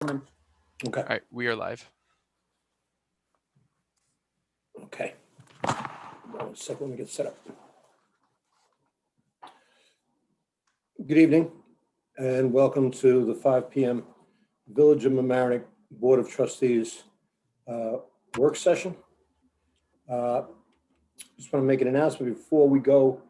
Okay. All right, we are live. Okay. 1 second, let me get set up. Good evening and welcome to the 5 p.m. Village of Mamaroneck Board of Trustees work session. Just want to make an announcement before we go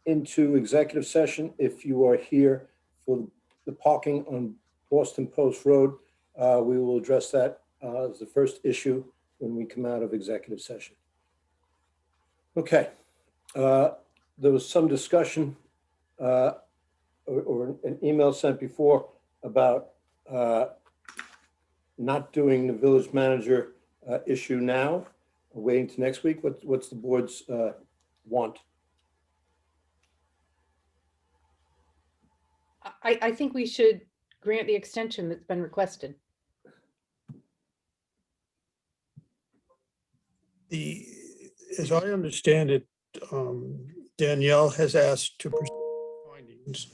into executive session. If you are here for the parking on Boston Post Road, we will address that as the first issue when we come out of executive session. Okay. There was some discussion or an email sent before about not doing the village manager issue now, waiting to next week. What's the board's want? I think we should grant the extension that's been requested. As I understand it, Danielle has asked to pursue findings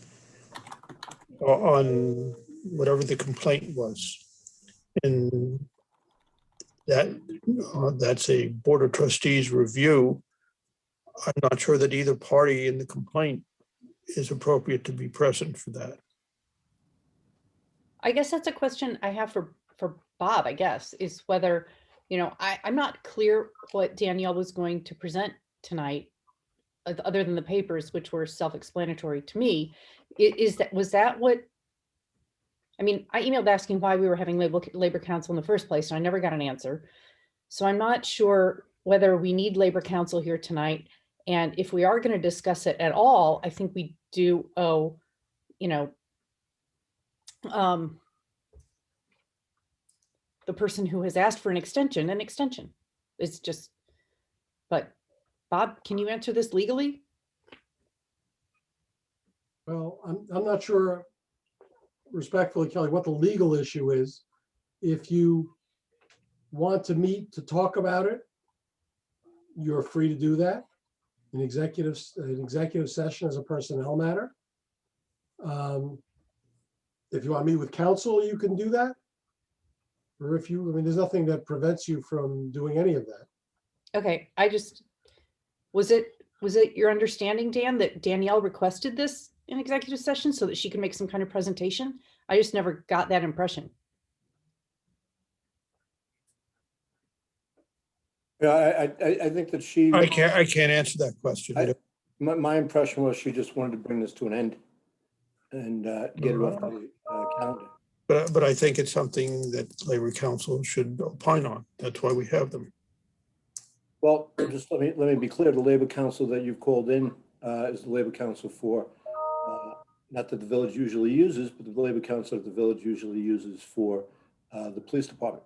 on whatever the complaint was. And that's a Board of Trustees review. I'm not sure that either party in the complaint is appropriate to be present for that. I guess that's a question I have for Bob, I guess, is whether, I'm not clear what Danielle was going to present tonight, other than the papers, which were self-explanatory to me. Was that what, I emailed asking why we were having labor council in the first place, and I never got an answer. So I'm not sure whether we need labor council here tonight. And if we are going to discuss it at all, I think we do owe, the person who has asked for an extension. It's just, but Bob, can you answer this legally? Well, I'm not sure, respectfully, Kelly, what the legal issue is. If you want to meet to talk about it, you're free to do that. An executive session as a personnel matter. If you want to meet with counsel, you can do that. Or if you, there's nothing that prevents you from doing any of that. Okay, was it your understanding, Dan, that Danielle requested this in executive session so that she could make some kind of presentation? I just never got that impression. Yeah, I think that she. I can't answer that question. My impression was she just wanted to bring this to an end and get it off the calendar. But I think it's something that Labor Council should opine on. That's why we have them. Well, just let me be clear. The Labor Council that you've called in is the Labor Council for, not that the village usually uses, but the Labor Council that the village usually uses for the police department.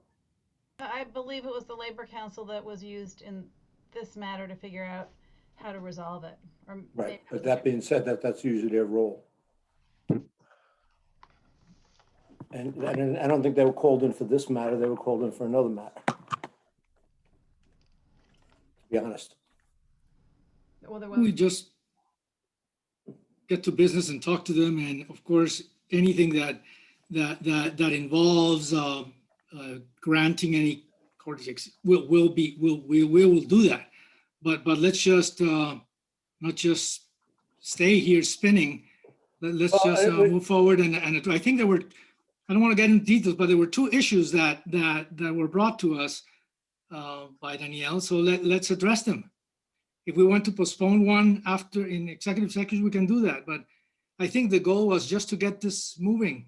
I believe it was the Labor Council that was used in this matter to figure out how to resolve it. Right, but that being said, that's usually their role. And I don't think they were called in for this matter. They were called in for another matter, to be honest. Well, We just get to business and talk to them, and of course, anything that involves granting any courtesies, we will do that. But let's just not just stay here spinning. Let's just move forward. And I think there were, I don't want to get into details, but there were two issues that were brought to us by Danielle. So let's address them. If we want to postpone one after in executive session, we can do that. But I think the goal was just to get this moving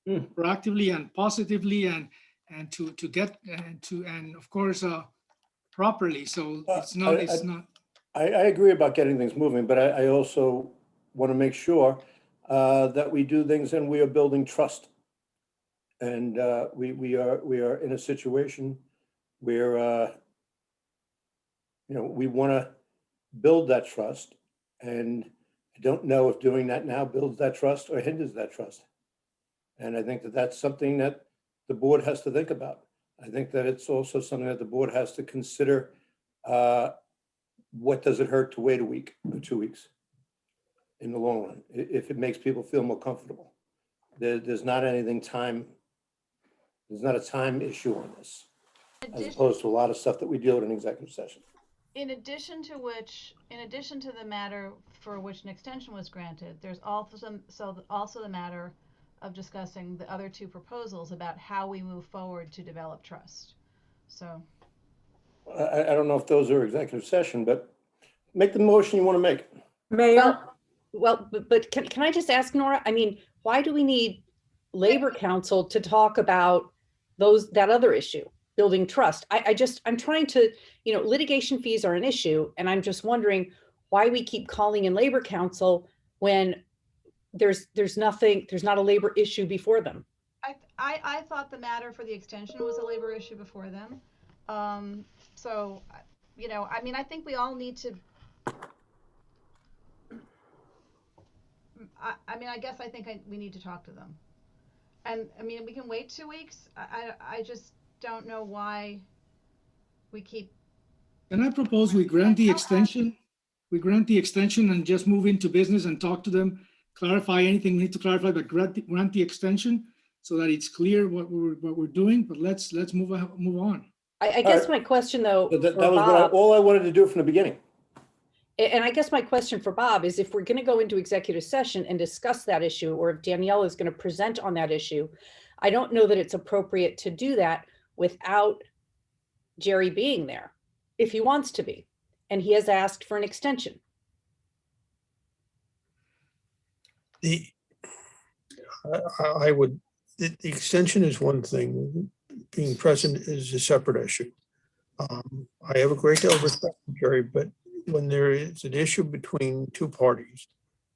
proactively and positively, and to get and of course properly. So it's not. I agree about getting things moving, but I also want to make sure that we do things and we are building trust. And we are in a situation where we want to build that trust, and I don't know if doing that now builds that trust or hinders that trust. And I think that that's something that the board has to think about. I think that it's also something that the board has to consider. What does it hurt to wait a week or 2 weeks in the long run, if it makes people feel more comfortable? There's not anything time There's not a time issue on this, as Addition- opposed to a lot of stuff that we deal with in executive session. In addition to the matter for which an extension was granted, there's also the matter of discussing the other two proposals about how we move forward to develop trust. So, I don't know if those are executive session, but make the motion you want to make. Mayor, But can I just ask Nora, I mean, why do we need Labor Council to talk about that other issue, building trust? I'm trying to, litigation fees are an issue, and I'm just wondering why we keep calling in Labor Council when there's not a labor issue before them. I thought the matter for the extension was a labor issue before them. So, I think we all need to, I guess we need to talk to them. And, we can wait 2 weeks. I just don't know why we keep. Can I propose we grant the extension? We grant the extension and just move into business and talk to them, clarify anything we need to clarify, but grant the extension so that it's clear what we're doing, but let's move on. I guess right. my question though, That for was Bob, all I wanted to do from the beginning. and I guess my question for Bob is if we're going to go into executive session and discuss that issue, or if Danielle is going to present on that issue, I don't know that it's appropriate to do that without Jerry being there, if he wants to be, and he has asked for an extension. The extension is one thing. Being present is a separate issue. I have a great deal of respect for Jerry, but when there is an issue between two parties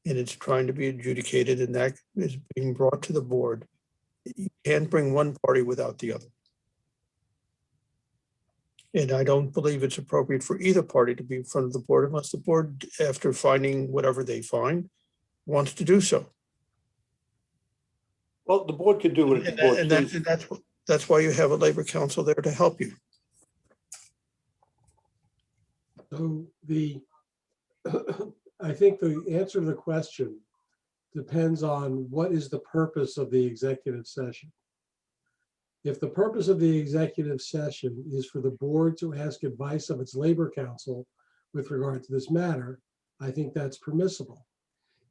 and it's trying to be adjudicated and that is being brought to the board, you can't bring one party without the other. And I don't believe it's appropriate for either party to be in front of the board unless the board, after finding whatever they find, wants to do so. Well, the board could do what the board chooses. That's why you have a labor council there to help you. So I think the answer to the question depends on what is the purpose of the executive session. If the purpose of the executive session is for the board to ask advice of its labor council with regard to this matter, I think that's permissible.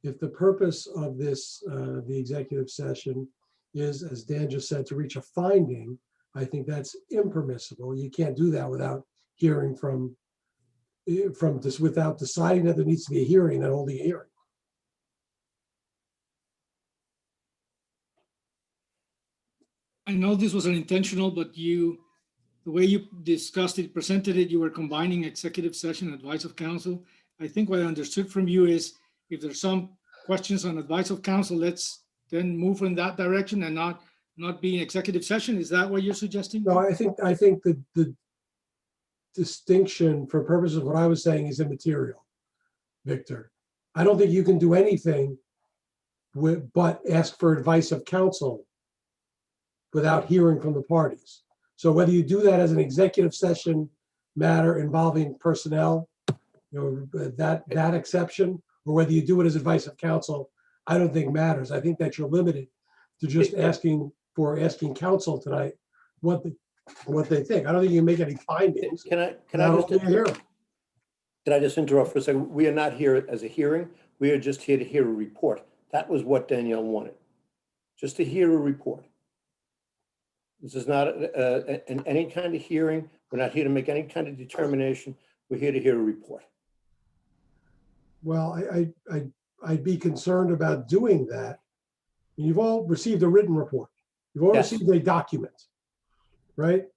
If the purpose of this, the executive session is, as Dan just said, to reach a finding, I think that's impermissible. You can't do that without hearing from this, without deciding that there needs to be a hearing and holding a hearing. I know this was unintentional, but the way you discussed it, presented it, you were combining executive session and advice of counsel. I think what I understood from you is if there's some questions on advice of counsel, let's then move in that direction and not be in executive session. Is that what you're suggesting? No, I think the distinction for purposes of what I was saying is immaterial, Victor. I don't think you can do anything but ask for advice of counsel without hearing from the parties. So whether you do that as an executive session matter involving personnel, that exception, or whether you do it as advice of counsel, I don't think matters. I think that you're limited to just asking counsel tonight what they think. I don't think you can make any findings. Can I without just holding a hearing. Can I just interrupt for a second? We are not here as a hearing. We are just here to hear a report. That was what Danielle wanted, just to hear a report. This is not any kind of hearing. We're not here to make any kind of determination. We're here to hear a report. Well, I'd be concerned about doing that. You've all received a written report. You've all Yes. received a document, right?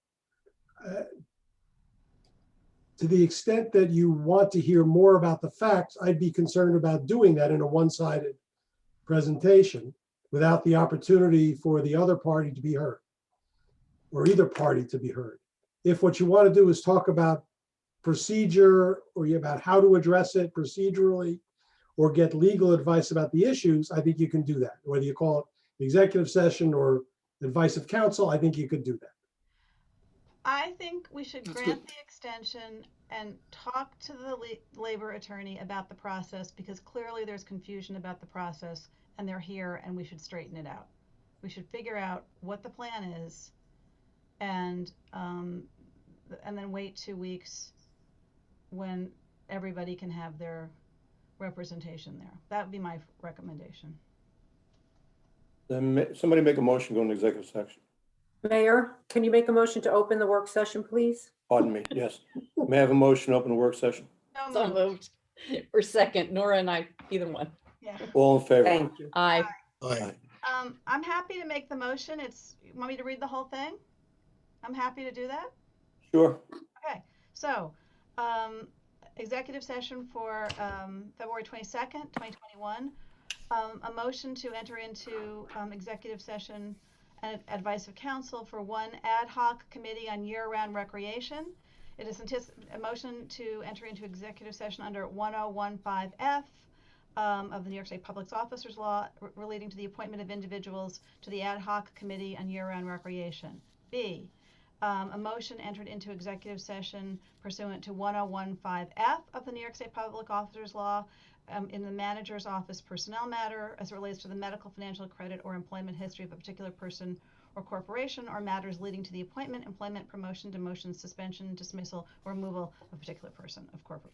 To the extent that you want to hear more about the facts, I'd be concerned about doing that in a one-sided presentation without the opportunity for the other party to be heard, or either party to be heard. If what you want to do is talk about procedure or about how to address it procedurally, or get legal advice about the issues, I think you can do that. Whether you call it executive session or advice of counsel, I think you could do that. I think we should That's grant good. the extension and talk to the labor attorney about the process, because clearly there's confusion about the process and they're here and we should straighten it out. We should figure out what the plan is and, and then wait 2 weeks when everybody can have their representation there. That would be my recommendation. Then somebody make a motion, to go into executive section. Mayor, can you make a motion to open the work session, please? Pardon me, yes. May I have a motion to open the work session? So moved. Or second, Nora and I, either one. Yeah. All in favor? Thank you. Aye. Aye. I'm happy to make the motion. You want me to read the whole thing? I'm happy to do that. Sure. Okay, so, executive session for, February 22nd, 2021. A motion to enter into, executive session and advice of counsel for one ad hoc committee on year-round recreation. It is a motion to enter into executive session under 1015F of the New York State Public Officers Law relating to the appointment of individuals to the ad hoc committee on year-round recreation. B, a motion entered into executive session pursuant to 1015F of the New York State Public Officers Law in the manager's office personnel matter as it relates to the medical, financial, credit, or employment history of a particular person or corporation, or matters leading to the appointment, employment, promotion, demotion, suspension, dismissal, or removal of a particular person of corporate.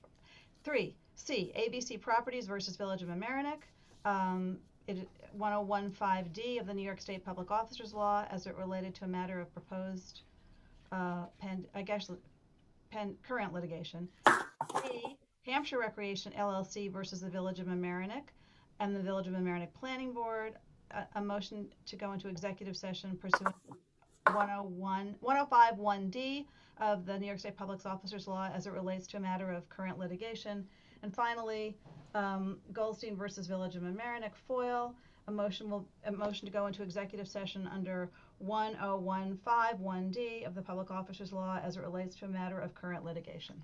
3, C, ABC Properties versus Village of Mamaroneck, 1015D of the New York State Public Officers Law as it related to a matter of proposed current litigation. D, Hampshire Recreation LLC versus the Village of Mamaroneck and the Village of Mamaroneck Planning Board, a motion to go into executive session pursuant to 1051D of the New York State Public Officers Law as it relates to a matter of current litigation. And finally, Goldstein versus Village of Mamaroneck FOIL, a motion to go into executive session under 10151D of the Public Officers Law as it relates to a matter of current litigation.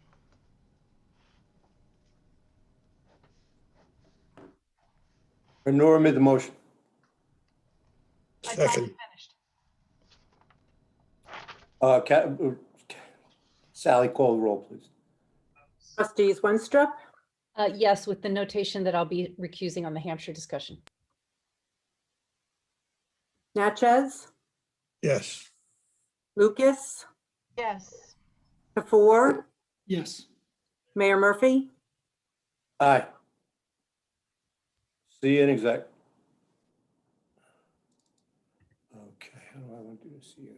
And Nora made the motion. I thought Second. you finished. Sally, call the roll, please. Trustees Winstrup, Yes, with the notation that I'll be recusing on the Hampshire discussion. Natchez, Yes. Lucas, Yes. Tefor, Yes. Mayor Murphy. Aye. See you in exec. Okay, how do I want to do this here?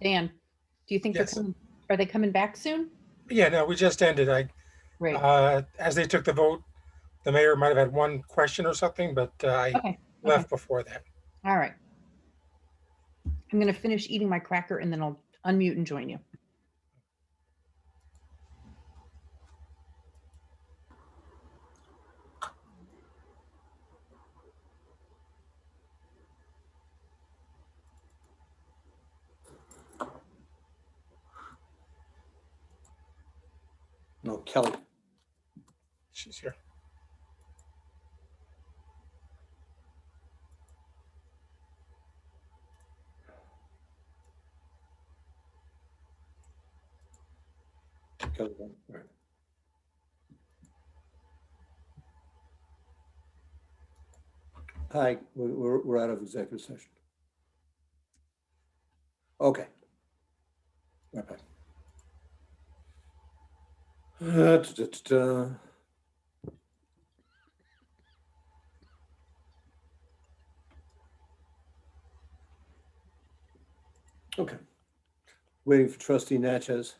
Dan, do you think they're Yes. coming, are they coming back soon? Yeah, no, we just ended. Great, As they took the vote, the mayor might have had one question or something, but I okay, okay, left before that. all right. I'm gonna finish eating my cracker and then I'll unmute and join you. No, Kelly. She's here. Kelly, all right. Hi, we're out of executive session. Okay. Right back. Okay. Waiting for trustee Natchez.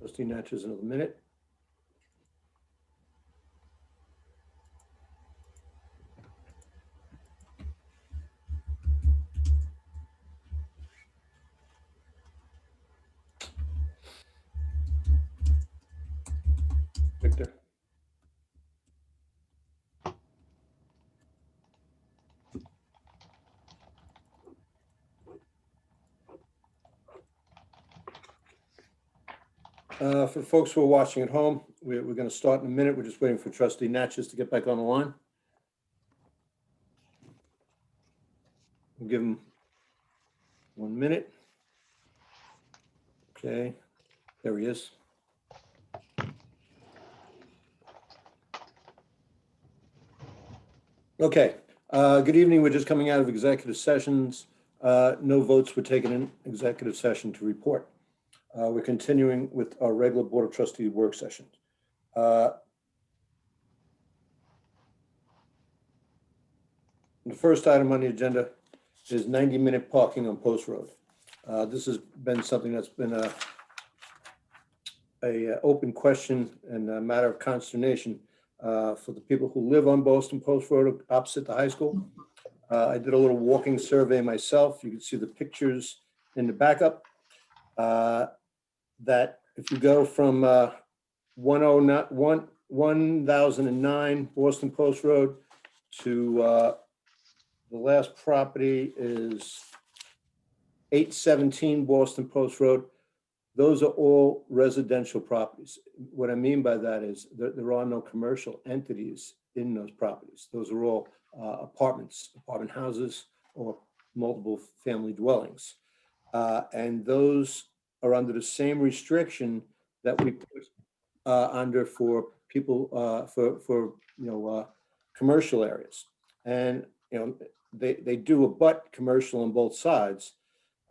Trustee Natchez, another minute. Victor. For folks who are watching at home, we're going to start in a minute. We're just waiting for trustee Natchez to get back on the line. We'll give him 1 minute. Okay, there he is. Okay, good evening. We're just coming out of executive sessions. No votes were taken in executive session to report. We're continuing with our regular Board of Trustees work sessions. The first item on the agenda is 90-minute parking on Post Road. This has been something that's been a open question and a matter of consternation for the people who live on Boston Post Road opposite the high school. I did a little walking survey myself. You can see the pictures in the backup. That if you go from 1009 Boston Post Road to the last property is 817 Boston Post Road. Those are all residential properties. What I mean by that is there are no commercial entities in those properties. Those are all apartments, apartment houses, or multiple family dwellings. And those are under the same restriction that we put under for people for commercial areas. And they do abut commercial on both sides,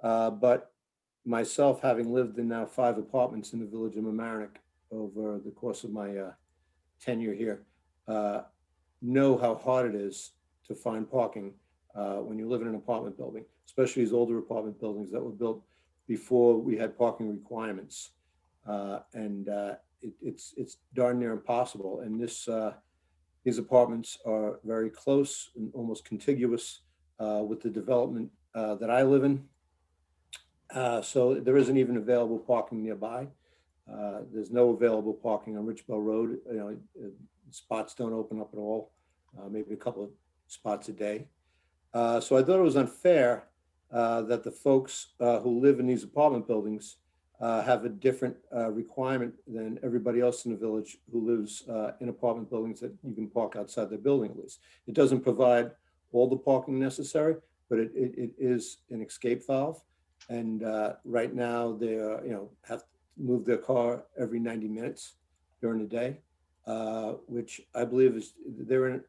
but myself, having lived in now 5 apartments in the village of Mamaroneck over the course of my tenure here, know how hard it is to find parking when you live in an apartment building, especially these older apartment buildings that were built before we had parking requirements. It's darn near impossible. And these apartments are very close and almost contiguous with the development that I live in. So there isn't even available parking nearby. There's no available parking on Richbell Road. Spots don't open up at all, maybe a couple of spots a day. So I thought it was unfair that the folks who live in these apartment buildings have a different requirement than everybody else in the village who lives in apartment buildings that you can park outside their building at least. It doesn't provide all the parking necessary, but it is an escape valve. And right now they have to move their car every 90 minutes during the day, which I believe is they're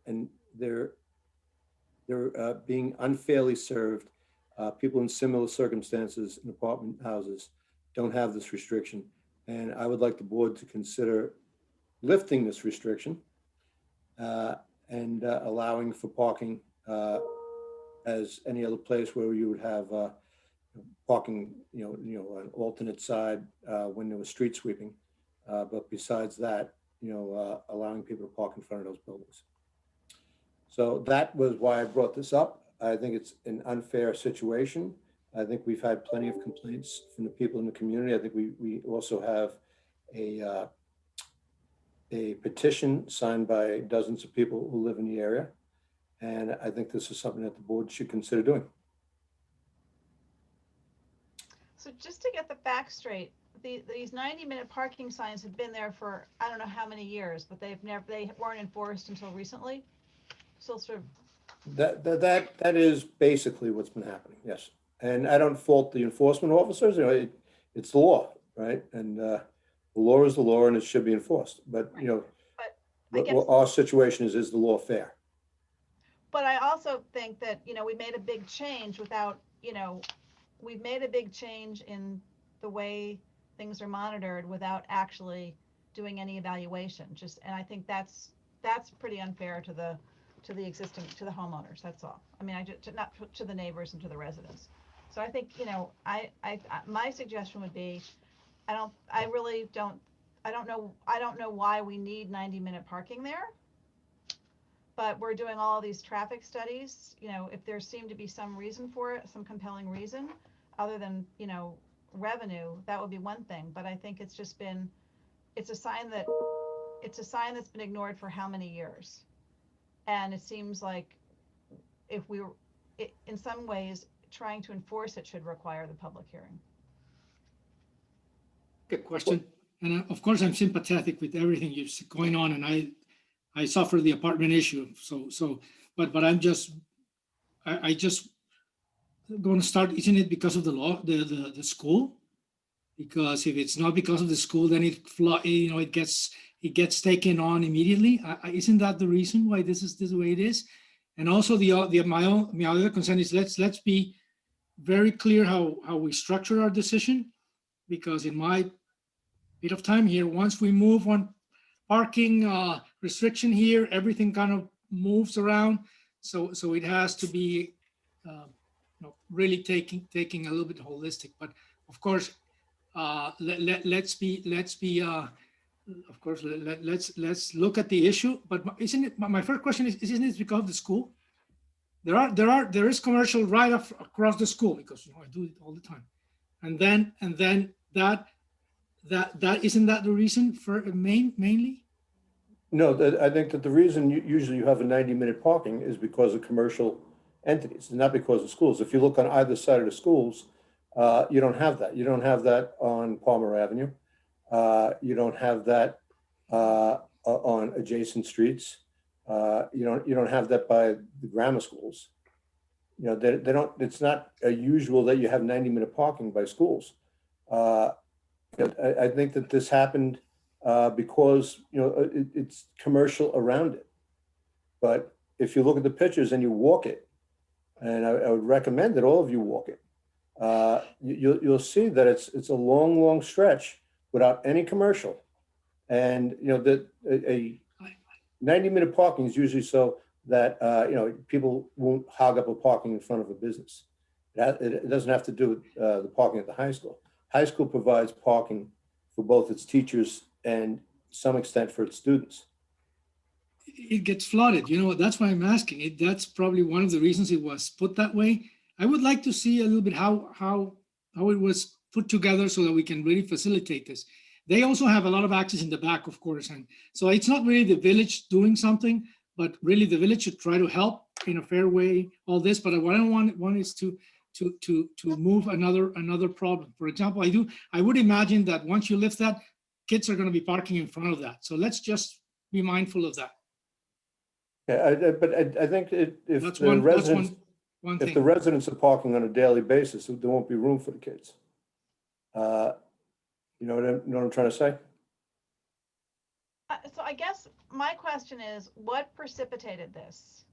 being unfairly served People in similar circumstances in apartment houses don't have this restriction. And I would like the board to consider lifting this restriction and allowing for parking as any other place where you would have parking, an alternate side when there was street sweeping. But besides that, allowing people to park in front of those buildings. So that was why I brought this up. I think it's an unfair situation. I think we've had plenty of complaints from the people in the community. I think we also have a petition signed by dozens of people who live in the area. And I think this is something that the board should consider doing. So just to get the facts straight, these 90-minute parking signs have been there for, I don't know how many years, but they weren't enforced until recently. Still sort of. That is basically what's been happening, yes. And I don't fault the enforcement officers, it's the law, right? And the law is the law and it should be enforced. But, But I guess, our situation is the law fair? but I also think that, we made a big change without, we've made a big change in the way things are monitored without actually doing any evaluation. And I think that's pretty unfair to the homeowners. That's all. I mean, not to the neighbors and to the residents. So I think, my suggestion would be, I don't know why we need 90-minute parking there. But we're doing all these traffic studies, if there seemed to be some reason for it, some compelling reason, other than, revenue, that would be one thing. But I think it's a sign that's been ignored for how many years? And it seems like if in some ways, trying to enforce it should require the public hearing. Good question. And of course, I'm sympathetic with everything you're going on, and I suffer the apartment issue. But I just going to start, isn't it because of the law, the school? Because if it's not because of the school, then it gets taken on immediately. Isn't that the reason why this is the way it is? And also my other concern is let's be very clear how we structure our decision, because in my bit of time here, once we move one parking restriction here, everything kind of moves around. So it has to be really taking a little bit holistic. But of course, let's look at the issue. But isn't it, my first question is, isn't it because of the school? There is commercial right across the school, because I do it all the time. And then that isn't that the reason for mainly? No, I think that the reason usually you have a 90-minute parking is because of commercial entities, not because of schools. If you look on either side of the schools, you don't have that. You don't have that on Palmer Avenue. You don't have that on adjacent streets. You don't have that by the grammar schools. They don't. It's not usual that you have 90-minute parking by schools. I think that this happened because it's commercial around it. But if you look at the pictures and you walk it, and I would recommend that all of you walk it, you'll see that it's a long stretch without any commercial. And that a 90-minute parking is usually so that people won't hog up a parking in front of a business. It doesn't have to do with the parking at the high school. High school provides parking for both its teachers and to some extent for its students. It gets flooded, that's why I'm asking it. That's probably one of the reasons it was put that way. I would like to see a little bit how it was put together so that we can really facilitate this. They also have a lot of access in the back, of course. And so it's not really the village doing something, but really the village should try to help in a fair way, all this. But what I don't want is to move another problem. For example, I would imagine that once you lift that, kids are going to be parking in front of that. So let's just be mindful of that. Yeah, but I think if That's the one residents, one if thing. the residents are parking on a daily basis, there won't be room for the kids. You know what I'm trying to say? So I guess my question is, what precipitated this?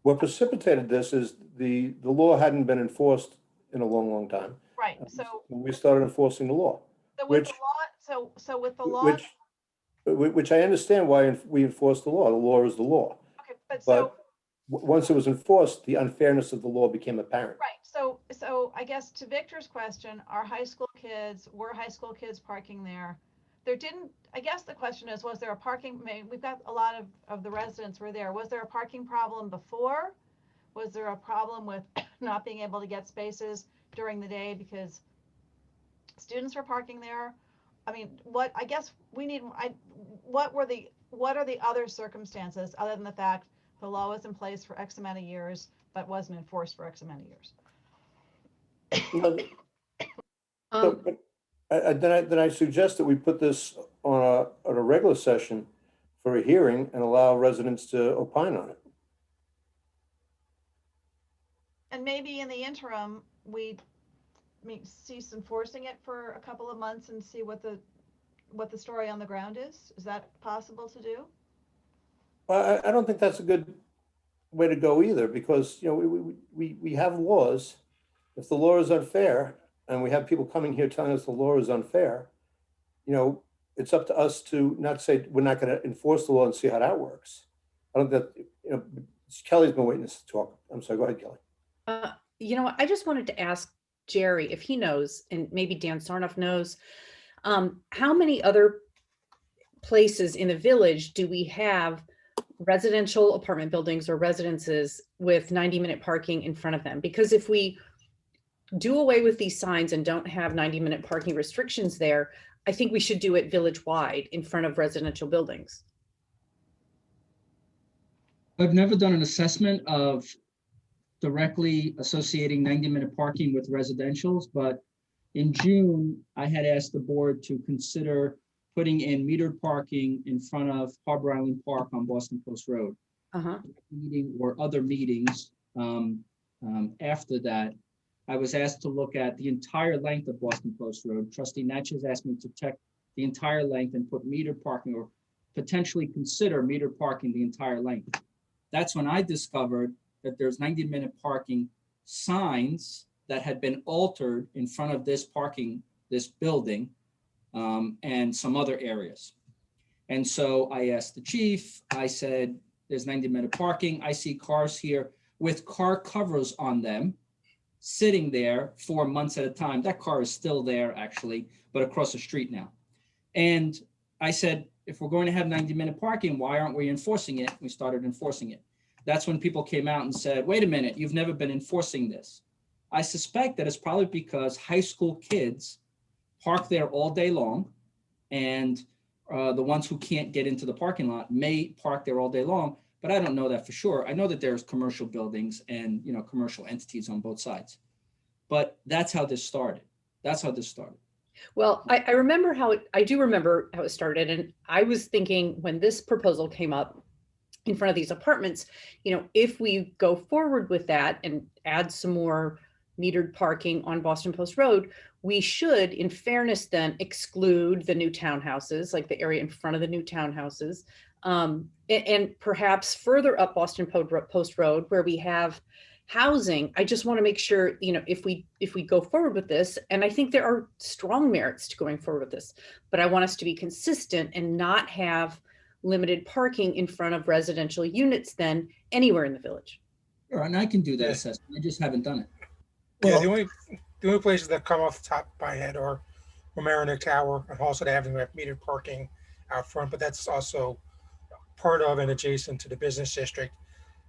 what precipitated this is the law hadn't been enforced in a long, long time. Right, so, We started enforcing the law, so with the which- law, so with the law, which I understand why we enforce the law. The law is the law. okay, but so. But once it was enforced, the unfairness of the law became apparent. Right, so I guess to Victor's question, were high school kids parking there? I guess the question is, was there a parking, we've got a lot of the residents were there. Was there a parking problem before? Was there a problem with not being able to get spaces during the day because students were parking there? I mean, what are the other circumstances other than the fact the law was in place for X amount of years, but wasn't enforced for X amount of years? But then I suggest that we put this on a regular session for a hearing and allow residents to opine on it. And maybe in the interim, we cease enforcing it for a couple of months and see what the story on the ground is. Is that possible to do? Well, I don't think that's a good way to go either, because, we have laws. If the law is unfair and we have people coming here telling us the law is unfair, it's up to us to not say we're not going to enforce the law and see how that works. I don't think that, Kelly's been waiting to talk. I'm sorry, go ahead, Kelly. I just wanted to ask Jerry if he knows, and maybe Dan Sarnoff knows, how many other places in the village do we have residential apartment buildings or residences with 90-minute parking in front of them? Because if we do away with these signs and don't have 90-minute parking restrictions there, I think we should do it village-wide in front of residential buildings. I've never done an assessment of directly associating 90-minute parking with residentials, but in June, I had asked the board to consider putting in metered parking in front of Harbor Island Park on Boston Post Road. Meeting or other meetings after that, I was asked to look at the entire length of Boston Post Road. Trustee Natchez asked me to check the entire length and put metered parking or potentially consider metered parking the entire length. That's when I discovered that there's 90-minute parking signs that had been altered in front of this building, and some other areas. And so I asked the chief, I said, there's 90-minute parking. I see cars here with car covers on them, sitting there for months at a time. That car is still there actually, but across the street now. And I said, if we're going to have 90-minute parking, why aren't we enforcing it? We started enforcing it. That's when people came out and said, wait a minute, you've never been enforcing this. I suspect that it's probably because high school kids park there all day long, and the ones who can't get into the parking lot may park there all day long, but I don't know that for sure. I know that there's commercial buildings and commercial entities on both sides, but that's how this started. Well, I remember I do remember how it started, and I was thinking when this proposal came up in front of these apartments, if we go forward with that and add some more metered parking on Boston Post Road, we should, in fairness, then exclude the new townhouses, like the area in front of the new townhouses, and perhaps further up Boston Post Road where we have housing. I just want to make sure, if we go forward with this, and I think there are strong merits to going forward with this, but I want us to be consistent and not have limited parking in front of residential units then anywhere in the village. Sure, and I can do that assessment. I just haven't done it. Yeah, the only places that come off the top of my head are Mamaroneck Tower and Halsted Avenue have metered parking out front, but that's also part of and adjacent to the business district.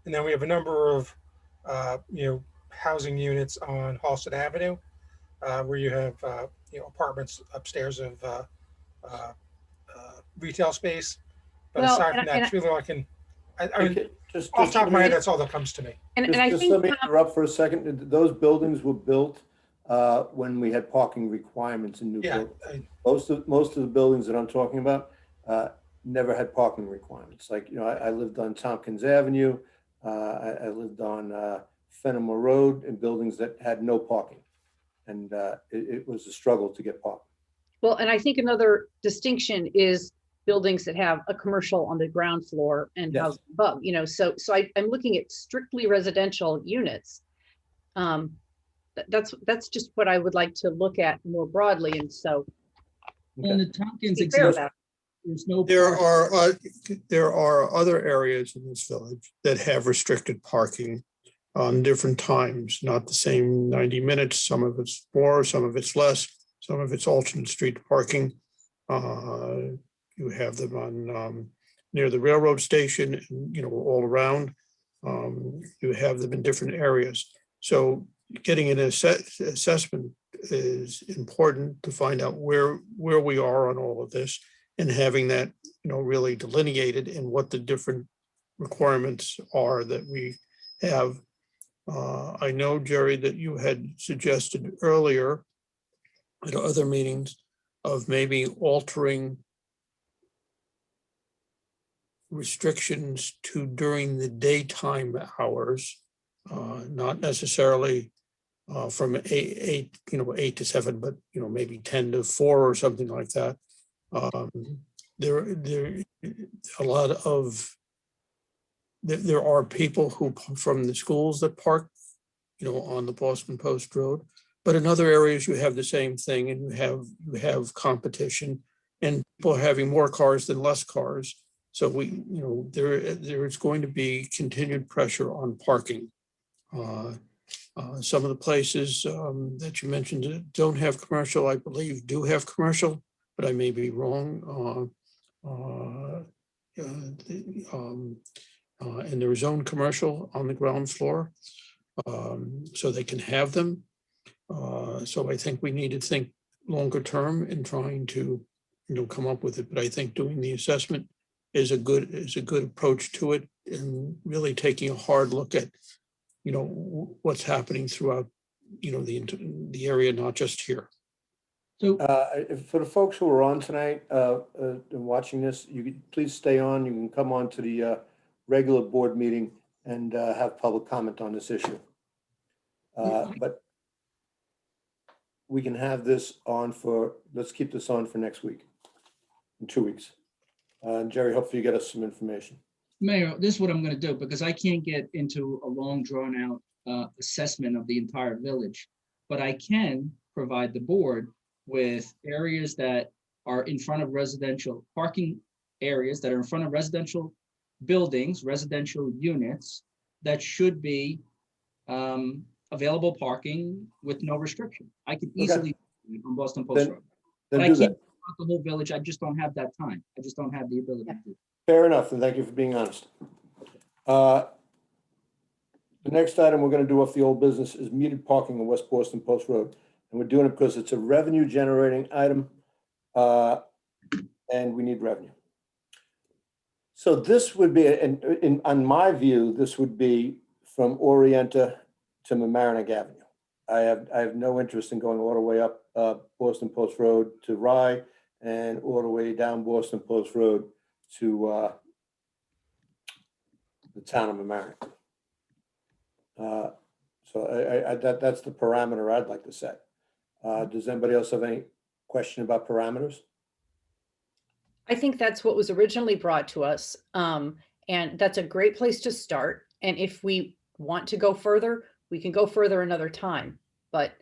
And then we have a number of housing units on Halsted Avenue where you have apartments upstairs of retail space. But Well, aside from that, it's really like I mean, off the top of my head, that's all that comes to me. And I Just think let me interrupt for a second. Those buildings were built when we had parking requirements in new buildings. Most of the buildings that I'm talking about never had parking requirements. Like, I lived on Tompkins Avenue. I lived on Fenimore Road in buildings that had no parking. And it was a struggle to get parking. Well, and I think another distinction is buildings that have a commercial on the ground floor and Yes. housing above, so I'm looking at strictly residential units. That's just what I would like to look at more broadly, and so In the Tompkins be fair example, about it. there's no. There are other areas in this village that have restricted parking on different times, not the same 90 minutes. Some of it's more, some of it's less, some of it's alternate street parking. You have them on near the railroad station, and, all around. You have them in different areas. So getting an assessment is important to find out where we are on all of this, and having that, really delineated in what the different requirements are that we have. I know, Jerry, that you had suggested earlier at other meetings of maybe altering restrictions to during the daytime hours, not necessarily from eight to 7, but maybe 10 to 4 or something like that. There a lot of there are people who from the schools that park, on the Boston Post Road, but in other areas you have the same thing, and you have competition, and people are having more cars than less cars. So there is going to be continued pressure on parking. Some of the places that you mentioned that don't have commercial, I believe, do have commercial, but I may be wrong. And there is own commercial on the ground floor, so they can have them. So I think we need to think longer term in trying to, come up with it. But I think doing the assessment is a good approach to it, and really taking a hard look at, what's happening throughout, the area, not just here. So For the folks who are on tonight and watching this, you could please stay on. You can come on to the regular board meeting and have public comment on this issue. But we can have this on let's keep this on for next week, in 2 weeks. Jerry, hopefully you get us some information. Mayor, this is what I'm gonna do, because I can't get into a long drawn out assessment of the entire village. But I can provide the board with areas that are in front of residential parking areas that are in front of residential buildings, residential units that should be available parking with no restriction. I could easily on Boston Post Road. Then But I do can't that. the whole village. I just don't have that time. I just don't have the ability to do. Fair enough, and thank you for being honest. The next item we're going to do off the old business is metered parking on West Boston Post Road. And we're doing it because it's a revenue generating item, and we need revenue. So this would be, on my view, this would be from Orienta to Mamaroneck Avenue. I have no interest in going all the way up Boston Post Road to Rye, and all the way down Boston Post Road to the town of Mamaroneck. So that's the parameter I'd like to set. Does anybody else have any question about parameters? I think that's what was originally brought to us. And that's a great place to start. And if we want to go further, we can go further another time. But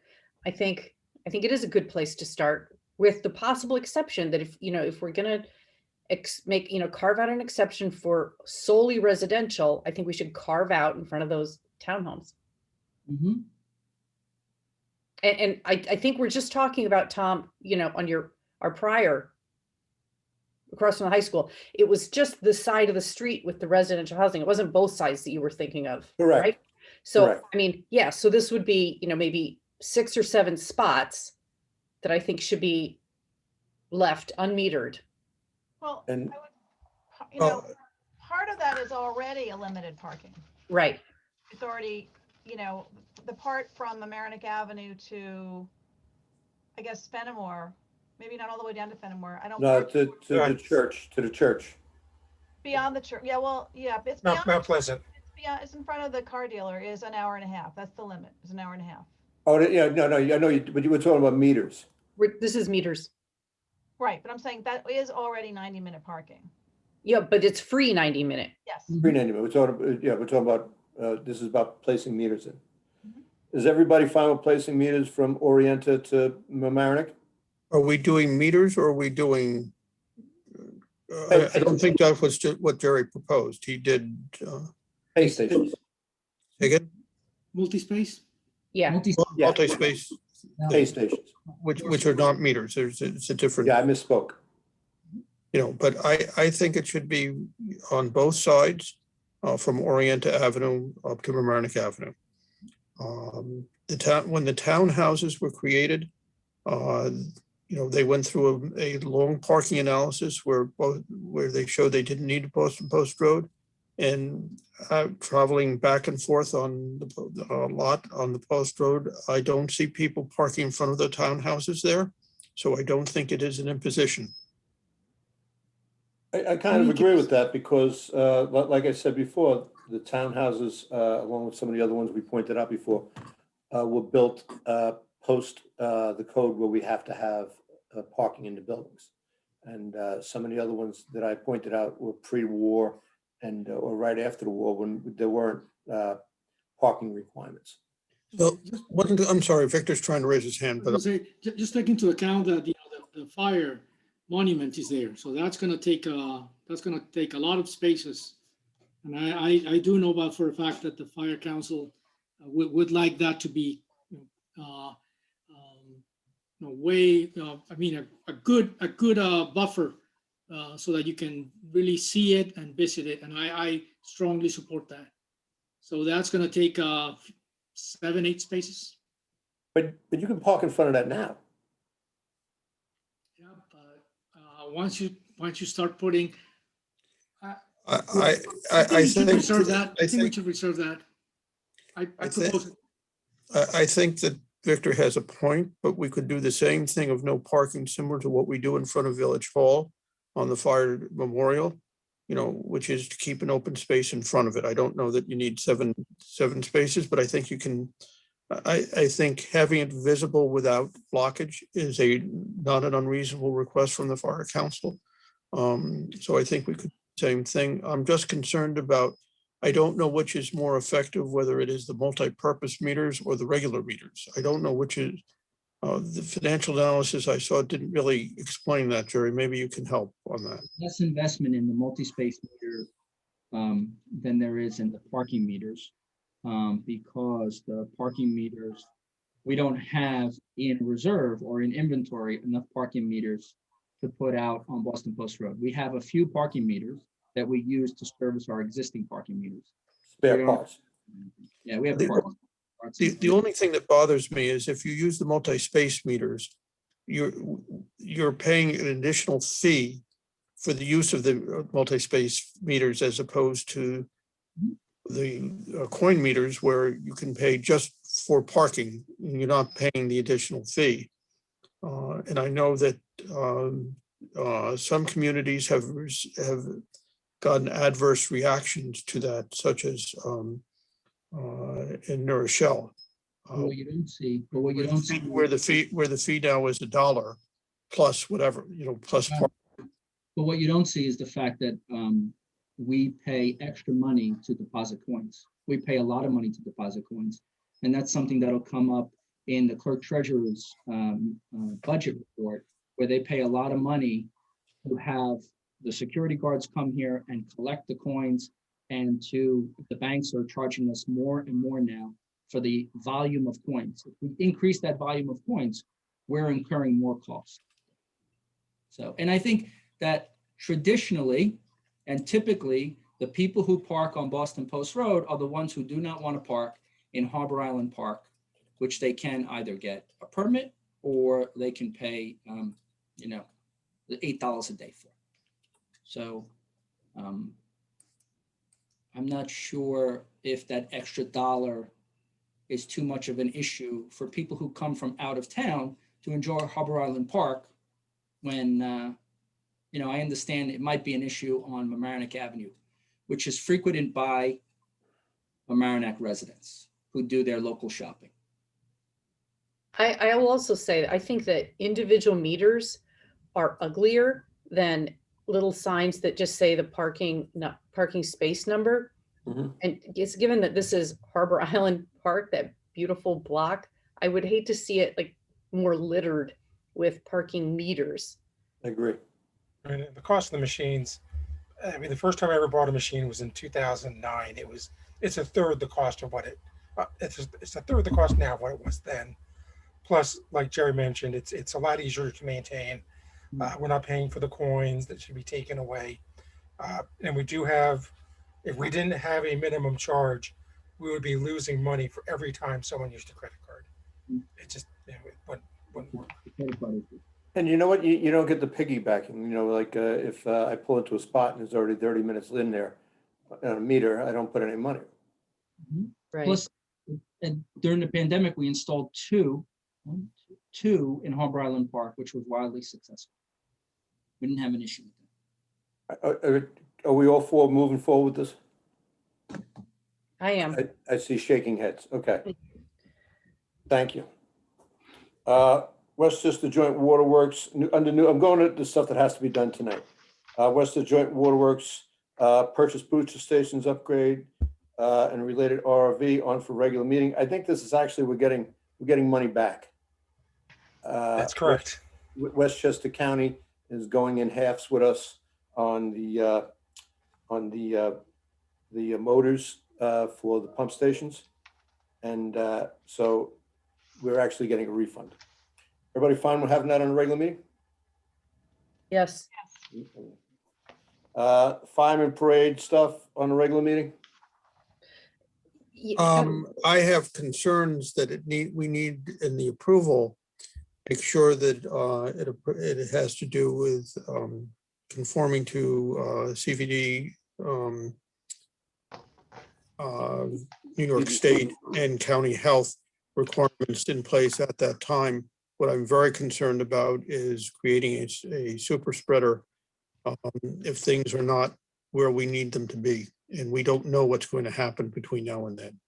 I think it is a good place to start, with the possible exception that if we're going to carve out an exception for solely residential, I think we should carve out in front of those townhomes. Mm-hmm. And I think we're just talking about, Tom, on our prior across from the high school, it was just the side of the street with the residential housing. It wasn't both sides that you were thinking of. Correct. Right? So, Correct. I mean, yeah, so this would be, maybe 6 or 7 spots that I think should be left unmetered. Well, And- part of that is already a limited parking. Right. It's already, the part from Mamaroneck Avenue to, I guess, Fenimore, maybe not all the way down to Fenimore. I don't. No, to the church. Beyond the church. Yeah, well, yeah, it's Mount beyond. Pleasant. Yeah, it's in front of the car dealer. Is an hour and a half. That's the limit. It's an hour and a half. Oh, yeah, no, I know you, but you were talking about meters. This is meters. Right, but I'm saying that is already 90-minute parking. Yeah, but it's free 90-minute. Yes. 390, we're talking, yeah, we're talking about, this is about placing meters in. Is everybody fine with placing meters from Orienta to Mamaroneck? Are we doing meters or are we doing? Hey, I don't think that was what Jerry proposed. He did, Pay stations, again, Multi-space? Yeah, Yeah. multi-space, pay stations. which are not meters. It's a different. Yeah, I misspoke. But I think it should be on both sides, from Orienta Avenue up to Mamaroneck Avenue. When the townhouses were created, they went through a long parking analysis where they showed they didn't need a post road. And traveling back and forth on the lot on the post road, I don't see people parking in front of the townhouses there. So I don't think it is an imposition. I kind of agree with that because, like I said before, the townhouses, along with some of the other ones we pointed out before, were built post the code where we have to have parking in the buildings. And some of the other ones that I pointed out were pre-war and or right after the war when there weren't parking requirements. So, I'm sorry, Victor's trying to raise his hand, but Just take into account that, the fire monument is there, so that's gonna take a lot of spaces. And I do know about for a fact that the fire council would like that to be way, I mean, a good buffer so that you can really see it and visit it, and I strongly support that. So that's gonna take 7-8 spaces. But you can park in front of that now. Yeah, but once you start putting, I we should think reserve that. I think we think should reserve that. I propose it. I think that Victor has a point, but we could do the same thing of no parking, similar to what we do in front of Village Hall on the fire memorial, which is to keep an open space in front of it. I don't know that you need seven spaces, but I think you can. I think having it visible without blockage is not an unreasonable request from the fire council. So I think we could, same thing. I'm just concerned about, I don't know which is more effective, whether it is the multi-purpose meters or the regular meters. I don't know which is, the financial analysis I saw didn't really explain that, Jerry. Maybe you can help on that. Less investment in the multi-space meter than there is in the parking meters, because the parking meters, we don't have in reserve or in inventory enough parking meters to put out on Boston Post Road. We have a few parking meters that we use to service our existing parking meters. Spare parts. Yeah, we have The- parts. The only thing that bothers me is if you use the multi-space meters, you're paying an additional fee for the use of the multi-space meters as opposed to the coin meters where you can pay just for parking. You're not paying the additional fee. And I know that some communities have gotten adverse reactions to that, such as in New Rochelle. What you don't see, but what you don't see. Where the fee now is $1 plus whatever, plus. Right. But what you don't see is the fact that we pay extra money to deposit coins. We pay a lot of money to deposit coins. And that's something that'll come up in the clerk treasurer's budget report, where they pay a lot of money to have the security guards come here and collect the coins, and the banks are charging us more and more now for the volume of coins. If we increase that volume of coins, we're incurring more cost. So, and I think that traditionally and typically, the people who park on Boston Post Road are the ones who do not want to park in Harbor Island Park, which they can either get a permit or they can pay, the $8 a day for. So I'm not sure if that extra dollar is too much of an issue for people who come from out of town to enjoy Harbor Island Park when, I understand it might be an issue on Mamaroneck Avenue, which is frequented by Mamaroneck residents who do their local shopping. I will also say, I think that individual meters are uglier than little signs that just say the parking, not parking space number. Mhm. And it's given that this is Harbor Island Park, that beautiful block, I would hate to see it like more littered with parking meters. I agree. I mean, the cost of the machines, I mean, the first time I ever bought a machine was in 2009. It's a third the cost of what it's a third the cost now of what it was then. Plus, like Jerry mentioned, it's a lot easier to maintain. We're not paying for the coins that should be taken away. And we do have, if we didn't have a minimum charge, we would be losing money for every time someone used a credit card. It just, it wouldn't work. And you know what? You don't get the piggybacking, like if I pull into a spot and there's already 30 minutes in there on a meter, I don't put any money. Right. Plus, and during the pandemic, we installed two in Harbor Island Park, which was wildly successful. We didn't have an issue with that. Are we all for moving forward with this? I am. I see shaking heads. Okay. Thank you. Westchester Joint Waterworks, I'm going to the stuff that has to be done tonight. Westchester Joint Waterworks, purchase booster stations upgrade, and related RRV on for regular meeting. I think this is actually, we're getting money back. That's correct. Westchester County is going in halves with us on the motors for the pump stations. And so we're actually getting a refund. Everybody fine with having that on a regular meeting? Yes. Fireman parade stuff on a regular meeting? I have concerns that we need in the approval, make sure that it has to do with conforming to CVD, New York State and county health requirements in place at that time. What I'm very concerned about is creating a super spreader if things are not where we need them to be. And we don't know what's going to happen between now and then.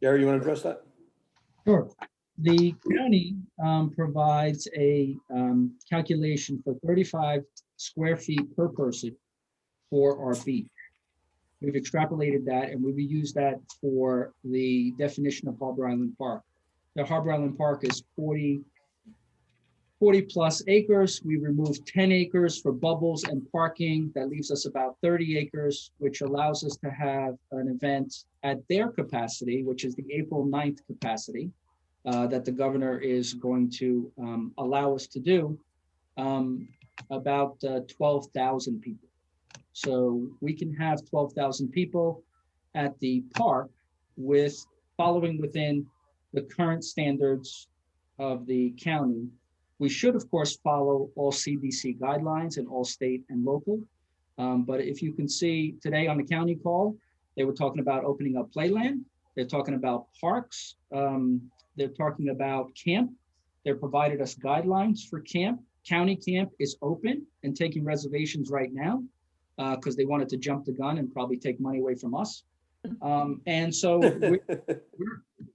Gary, you want to address that? Sure. The county provides a calculation for 35 square feet per person for our beach. We've extrapolated that and we've used that for the definition of Harbor Island Park. The Harbor Island Park is 40 plus acres. We removed 10 acres for bubbles and parking. That leaves us about 30 acres, which allows us to have an event at their capacity, which is the April 9th capacity that the governor is going to allow us to do, about 12,000 people. So we can have 12,000 people at the park with following within the current standards of the county. We should, of course, follow all CDC guidelines and all state and local. But if you can see today on the county call, they were talking about opening up playland. They're talking about parks. They're talking about camp. They provided us guidelines for camp. County camp is open and taking reservations right now because they wanted to jump the gun and probably take money away from us. And so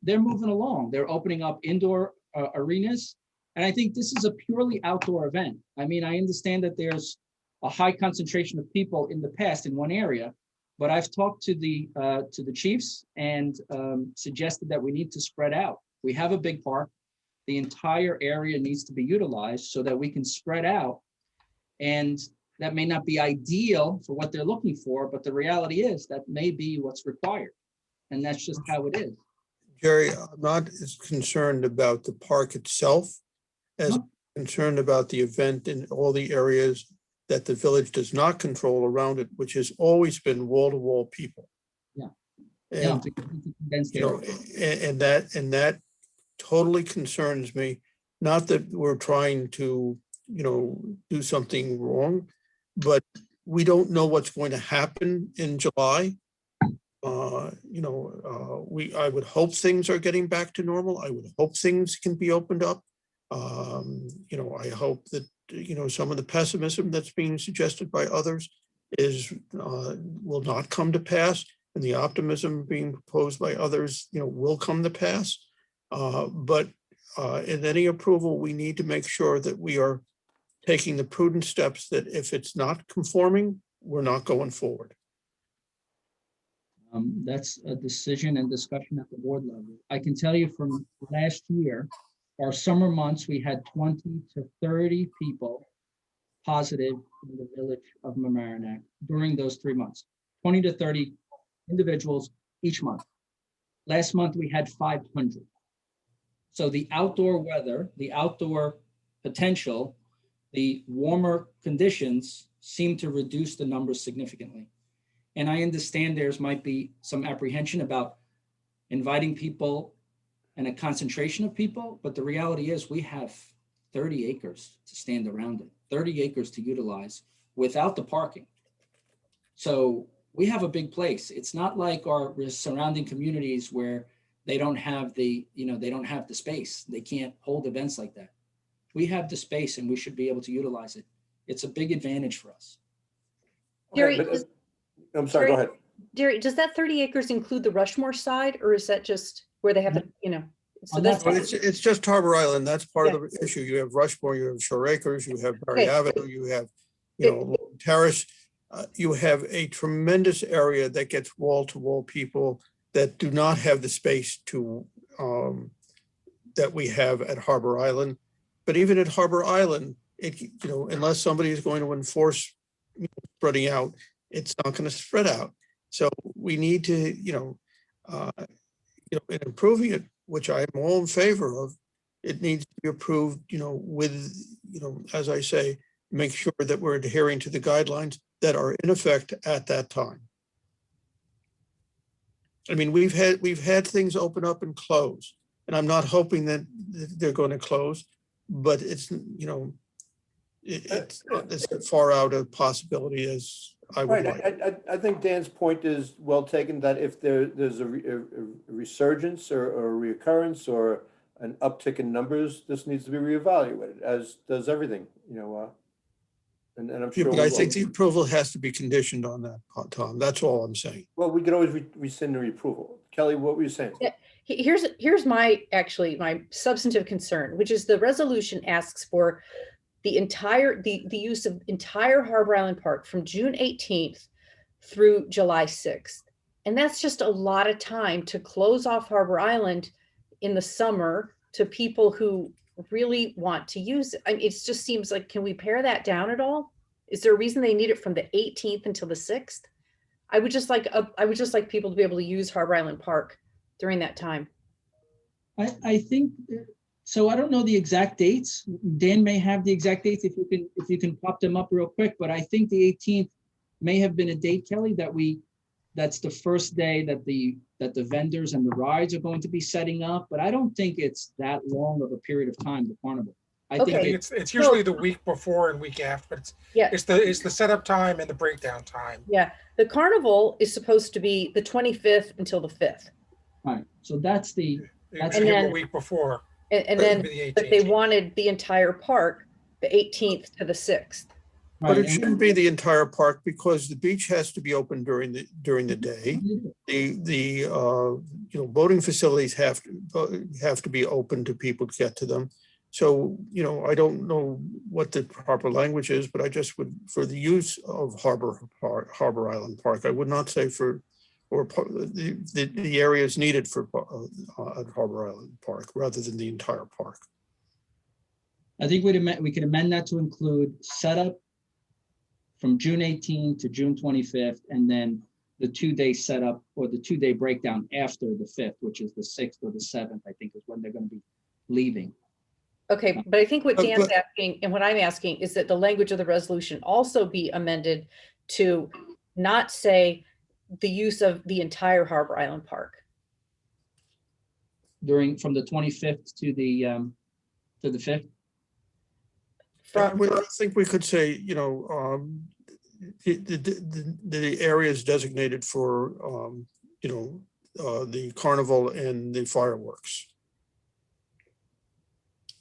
they're moving along. They're opening up indoor arenas. And I think this is a purely outdoor event. I mean, I understand that there's a high concentration of people in the past in one area, but I've talked to the chiefs and suggested that we need to spread out. We have a big park. The entire area needs to be utilized so that we can spread out. And that may not be ideal for what they're looking for, but the reality is that may be what's required. And that's just how it is. Jerry, I'm not as concerned about the park itself as No. concerned about the event in all the areas that the village does not control around it, which has always been wall-to-wall people. Yeah. And, you know, and that totally concerns me. Not that we're trying to, you know, do something wrong, but we don't know what's going to happen in July. I would hope things are getting back to normal. I would hope things can be opened up. I hope that, some of the pessimism that's being suggested by others will not come to pass, and the optimism being proposed by others, will come to pass. But in any approval, we need to make sure that we are taking the prudent steps that if it's not conforming, we're not going forward. That's a decision and discussion at the board level. I can tell you from last year, our summer months, we had 20 to 30 people positive in the village of Mamaroneck during those 3 months. 20 to 30 individuals each month. Last month, we had 500. So the outdoor weather, the outdoor potential, the warmer conditions seem to reduce the numbers significantly. And I understand there's might be some apprehension about inviting people and a concentration of people, but the reality is we have 30 acres to stand around it, 30 acres to utilize without the parking. So we have a big place. It's not like our surrounding communities where they don't have the, they don't have the space. They can't hold events like that. We have the space and we should be able to utilize it. It's a big advantage for us. Gary, Okay, but, does- I'm sorry, go Gary- ahead. Derry, does that 30 acres include the Rushmore side, or is that just where they have the, so On that's, that But it's just Harbor Island. That's part of Yeah. the issue. You have Rushmore, you have Shore Acres, you have Barry Okay. Avenue, you have, It- Long Terrace. You have a tremendous area that gets wall-to-wall people that do not have the space to, that we have at Harbor Island. But even at Harbor Island, unless somebody is going to enforce spreading out, it's not going to spread out. So we need to, in improving it, which I am all in favor of, it needs to be approved, with, as I say, make sure that we're adhering to the guidelines that are in effect at that time. I mean, we've had things open up and close, and I'm not hoping that they're going to close, but it's, it's as far out a possibility as I would Right, like. I think Dan's point is well taken, that if there's a resurgence or a reoccurrence or an uptick in numbers, this needs to be reevaluated, as does everything, and I'm Yeah, sure. but I think the approval has to be conditioned on that, Tom. That's all I'm saying. Well, we could always rescind the approval. Kelly, what were you saying? Yeah. Here's my substantive concern, which is the resolution asks for the use of entire Harbor Island Park from June 18th through July 6th. And that's just a lot of time to close off Harbor Island in the summer to people who really want to use it. I mean, it just seems like, can we pare that down at all? Is there a reason they need it from the 18th until the 6th? I would just like people to be able to use Harbor Island Park during that time. I think, so I don't know the exact dates. Dan may have the exact dates if you can pop them up real quick, but I think the 18th may have been a date, Kelly, that's the first day that the vendors and the rides are going to be setting up, but I don't think it's that long of a period of time, the carnival. I Okay. think It's usually the week before and week after, but Yeah. it's the setup time and the breakdown time. Yeah, the carnival is supposed to be the 25th until the 5th. Right, so that's the, It And would be a then- week before. And It then, would be the but they 18th. wanted the entire park, the 18th to the 6th. But right, it shouldn't be the entire park because the beach has to be open during the day. The boating facilities have to be open to people to get to them. So, I don't know what the proper language is, but I just would, for the use of Harbor Island Park, I would not say the areas needed for Harbor Island Park rather than the entire park. I think we could amend that to include setup from June 18 to June 25th, and then the 2-day setup or the 2-day breakdown after the 5th, which is the 6th or the 7th, I think is when they're going to be leaving. Okay, but I think what But- Dan's but- asking and what I'm asking is that the language of the resolution also be amended to not say the use of the entire Harbor Island Park. From the 25th to the 5th. I From, think we could say, the areas designated for, the carnival and the fireworks.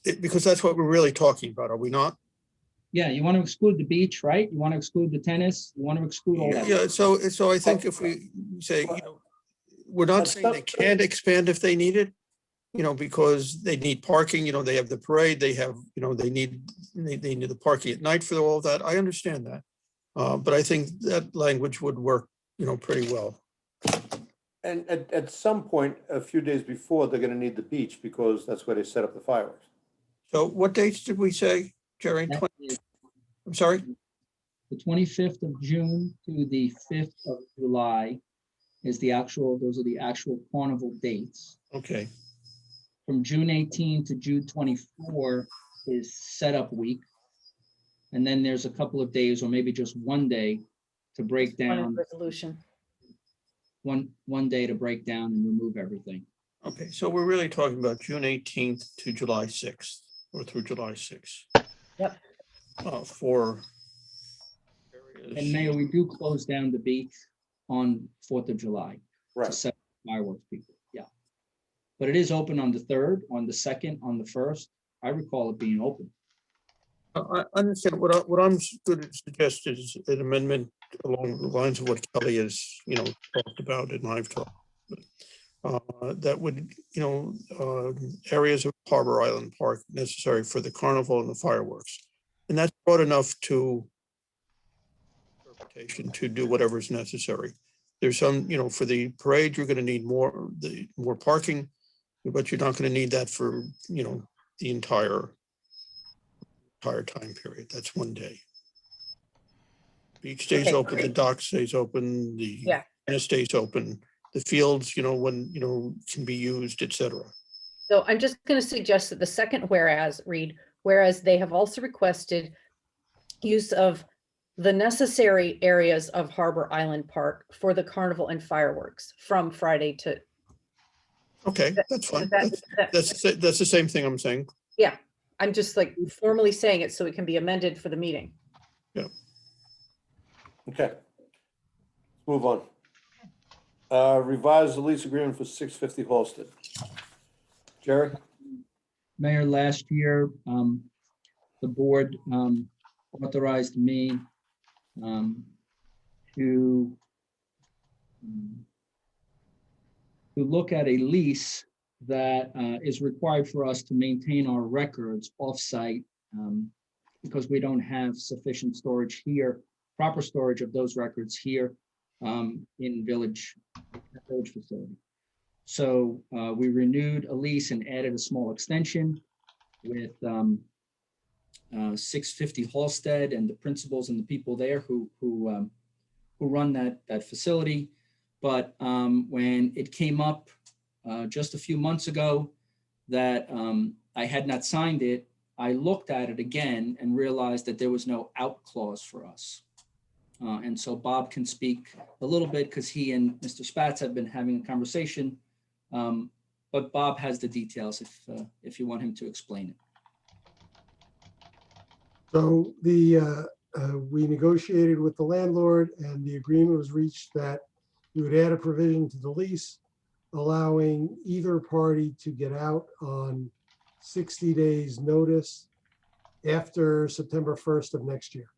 Because that's what we're really talking about, are we not? Yeah, you want to exclude the beach, right? You want to exclude the tennis, you want to exclude all that. Yeah, so I think if we say, we're not saying they can't expand if they need it, because they need parking, they have the parade, they have, they need the parking at night for all of that. I understand that. But I think that language would work, pretty well. And at some point, a few days before, they're gonna need the beach because that's where they set up the fireworks. So what dates did we say, Jerry? That is I'm sorry? the 25th of June to the 5th of July is those are the actual carnival dates. Okay, From June 18 to June 24 is setup week. And then there's a couple of days, or maybe just one day, to break down, Resolution. one day to break down and remove everything. okay. So we're really talking about June 18th to July 6th, or through July 6th. Yep. For And areas. Mayor, we do close down the beach on 4th of July to Right. set fireworks people, yeah. But it is open on the 3rd, on the 2nd, on the 1st. I recall it being open. I understand what I'm going to suggest is an amendment along the lines of what Kelly has, talked about and I've talked. That would, areas of Harbor Island Park necessary for the carnival and the fireworks. And that's broad enough to interpretation to do whatever is necessary. There's some, for the parade, you're going to need more parking, but you're not going to need that for, the entire time period. That's one day. Beach stays Okay. open, the dock stays open, the Yeah. tennis stays open, the fields, when, can be used, etc. So I'm just going to suggest that the second whereas read, whereas they have also requested use of the necessary areas of Harbor Island Park for the carnival and fireworks from Friday to. Okay, that's fine. That's the same thing I'm saying. Yeah, I'm just like formally saying it so it can be amended for the meeting. Okay. Move on. Revise the lease agreement for 650 Halsted. Jerry? Mayor, last year, the board authorized me to look at a lease that is required for us to maintain our records offsite because we don't have sufficient storage here, proper storage of those records here in village facility. So we renewed a lease and added a small extension with 650 Halsted and the principals and the people there who run that facility. But when it came up just a few months ago that I had not signed it, I looked at it again and realized that there was no out clause for us. And so Bob can speak a little bit because he and Mr. Spatz have been having a conversation. But Bob has the details if you want him to explain it. So we negotiated with the landlord and the agreement was reached that we would add a provision to the lease allowing either party to get out on 60 days notice after September 1st of next year.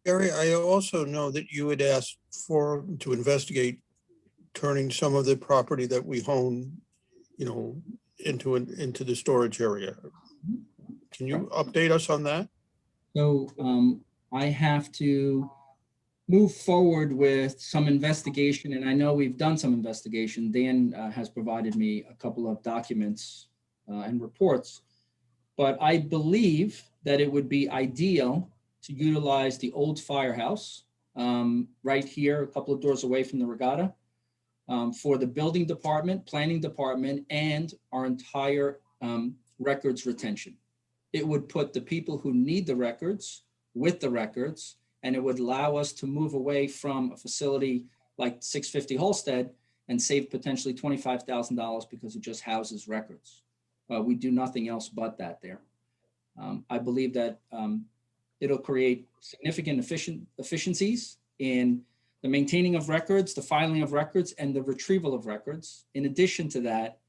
Gary, I also know that you had asked to investigate turning some of the property that we own, into the storage area. Can you update us on that? So I have to move forward with some investigation, and I know we've done some investigation. Dan has provided me a couple of documents and reports, but I believe that it would be ideal to utilize the old firehouse right here, a couple of doors away from the regatta, for the building department, planning department, and our entire records retention. It would put the people who need the records with the records, and it would allow us to move away from a facility like 650 Halsted and save potentially $25,000 because it just houses records. We do nothing else but that there. I believe that it'll create significant efficiencies in the maintaining of records, the filing of records, and the retrieval of records. In addition to that,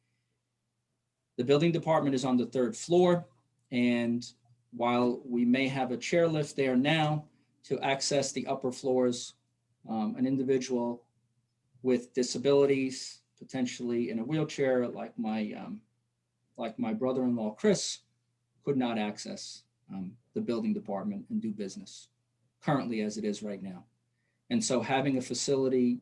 the building department is on the 3rd floor. And while we may have a chairlift there now to access the upper floors, an individual with disabilities potentially in a wheelchair, like my brother-in-law, Chris, could not access the building department and do business currently as it is right now. And so having a facility,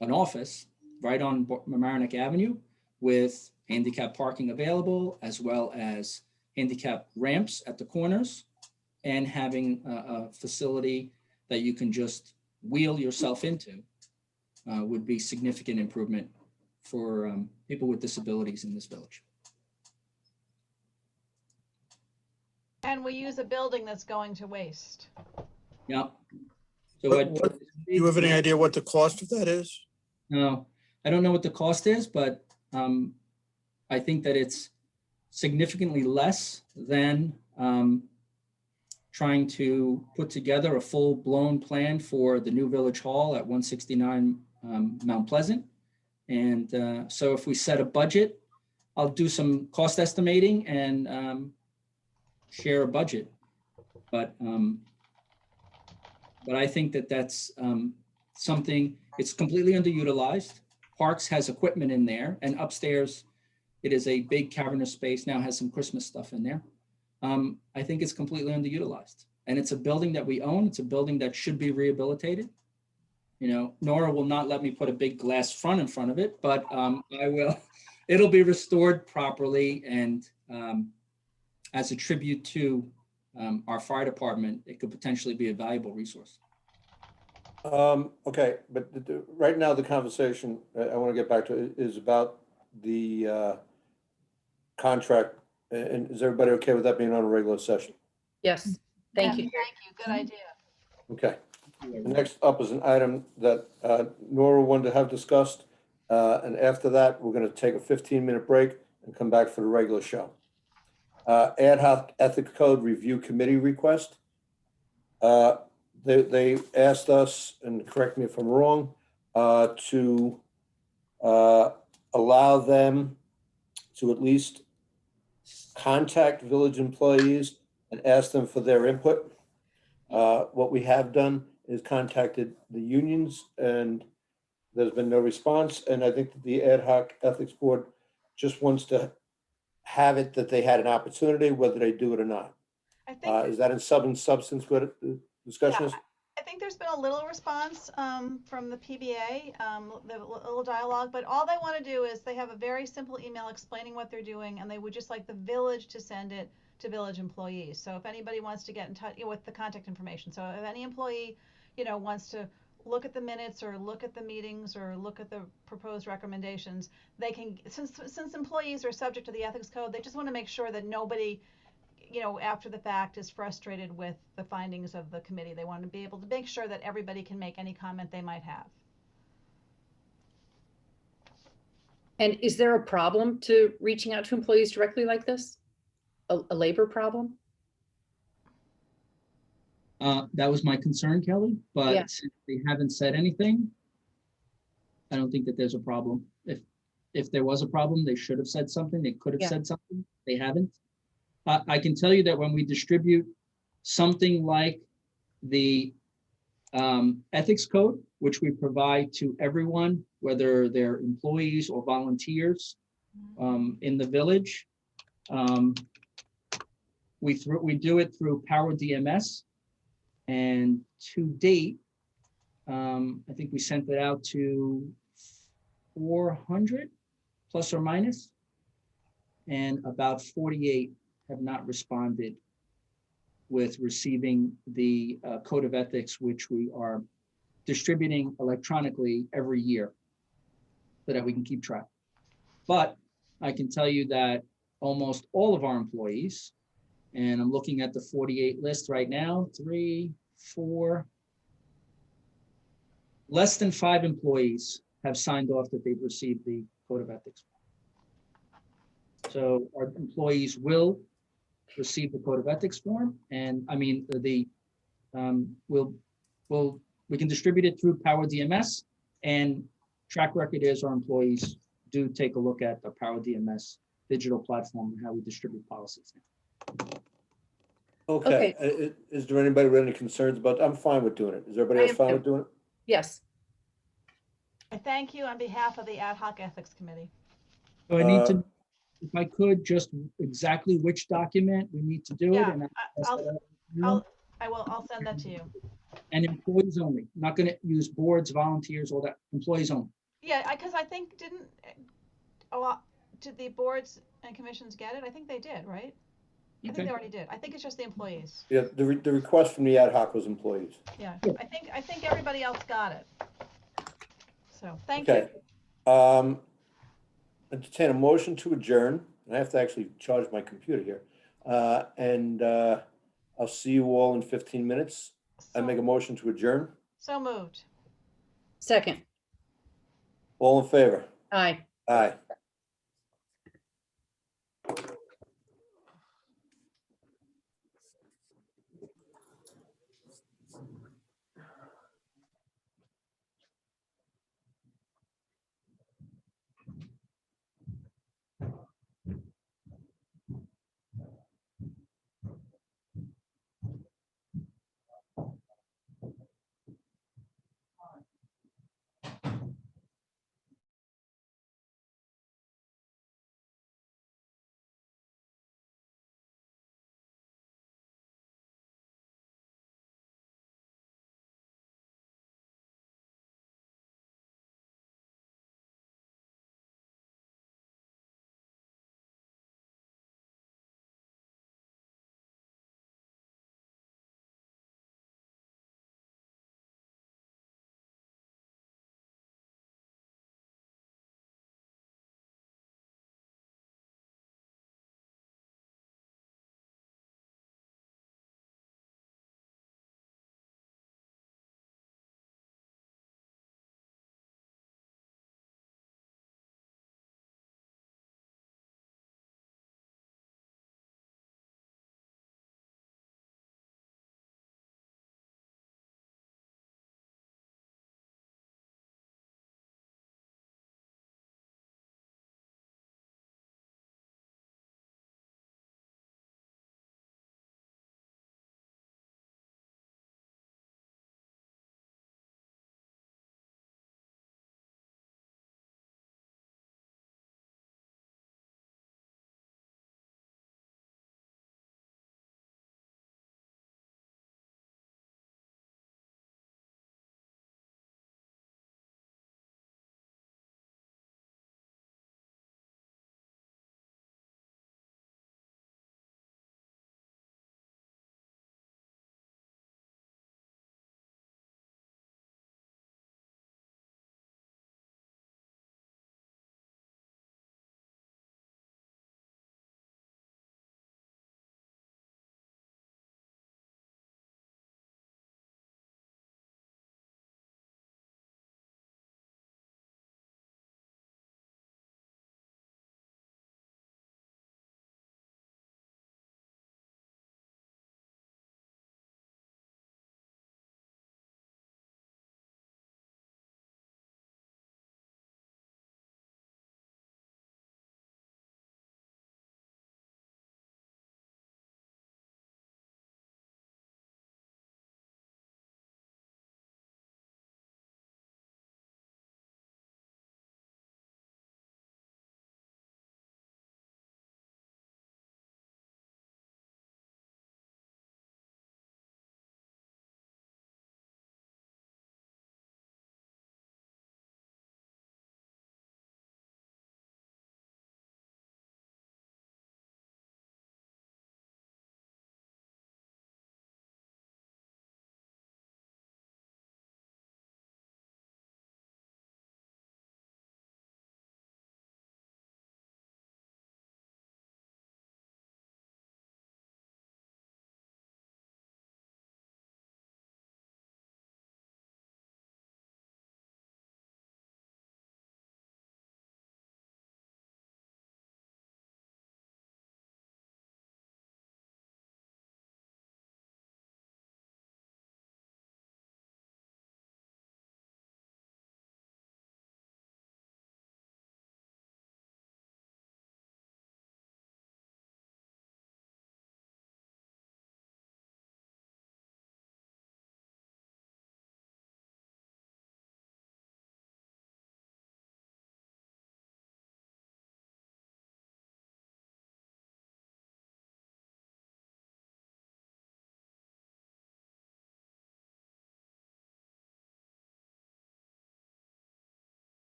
an office right on Mamaroneck Avenue with handicap parking available, as well as handicap ramps at the corners, and having a facility that you can just wheel yourself into would be significant improvement for people with disabilities in this village. And we use a building that's going to waste. Yeah. So Do you have any idea what the cost of that is? No, I don't know what the cost is, but I think that it's significantly less than trying to put together a full-blown plan for the new Village Hall at 169 Mount Pleasant. And so if we set a budget, I'll do some cost estimating and share a budget. But I think that that's something, it's completely underutilized. Parks has equipment in there, and upstairs, it is a big cavernous space, now has some Christmas stuff in there. I think it's completely underutilized. And it's a building that we own. It's a building that should be rehabilitated. You know, Nora will not let me put a big glass front in front of it, but I will. It'll be restored properly, and as a tribute to our fire department, it could potentially be a valuable resource. Okay, but right now the conversation I want to get back to is about the contract. And is everybody okay with that being on a regular session? Yes, thank you. Thank you, good idea. Okay. The next up is an item that Nora wanted to have discussed. And after that, we're going to take a 15-minute break and come back for the regular show. Ad hoc ethics code review committee request. They asked us, and correct me if I'm wrong, to allow them to at least contact village employees and ask them for their input. What we have done is contacted the unions, and there's been no response. And I think that the ad hoc ethics board just wants to have it that they had an opportunity, whether they do it or not. I think Is that in substance what the discussion is? I think there's been a little response from the PBA, the little dialogue, but all they want to do is they have a very simple email explaining what they're doing, and they would just like the village to send it to village employees. So if anybody wants to get in touch with the contact information, so if any employee, wants to look at the minutes or look at the meetings or look at the proposed recommendations, they can, since employees are subject to the ethics code, they just want to make sure that nobody after the fact is frustrated with the findings of the committee. They want to be able to make sure that everybody can make any comment they might have. And is there a problem to reaching out to employees directly like this? A labor problem? That was my concern, Kelly, but Yeah. since they haven't said anything, I don't think that there's a problem. If there was a problem, they should have said something. They could have said something. They haven't. I can tell you that when we distribute something like the ethics code, which we provide to everyone, whether they're employees or volunteers in the village, we do it through Power DMS. And to date, I think we sent it out to 400 plus or minus, and about 48 have not responded with receiving the code of ethics, which we are distributing electronically every year so that we can keep track. But I can tell you that almost all of our employees, and I'm looking at the 48 list right now, 3, 4, less than 5 employees have signed off that they've received the code of ethics. So our employees will receive the code of ethics form, and I mean we can distribute it through Power DMS, and track record is our employees do take a look at the Power DMS digital platform and how we distribute policies. Okay. Is there anybody with any concerns about? I'm fine with doing it. Is everybody else fine with doing it? Yes. I thank you on behalf of the Ad hoc Ethics Committee. So I need Uh, to, if I could, just exactly which document we need to do it. Yeah, And I'll send that to you. And employees only, not gonna use boards, volunteers, all that, employees only. Yeah, because I think a lot, did the boards and commissions get it? I think they did, right? I think Okay. they already did. I think it's just the employees. Yeah, the request from the ad hoc was employees. Yeah, I think everybody else got it. So, thank you. Okay. Entertain a motion to adjourn. I have to actually charge my computer here. And I'll see you all in 15 minutes. I make a motion to adjourn. So moved. Second, All in favor? aye. Aye.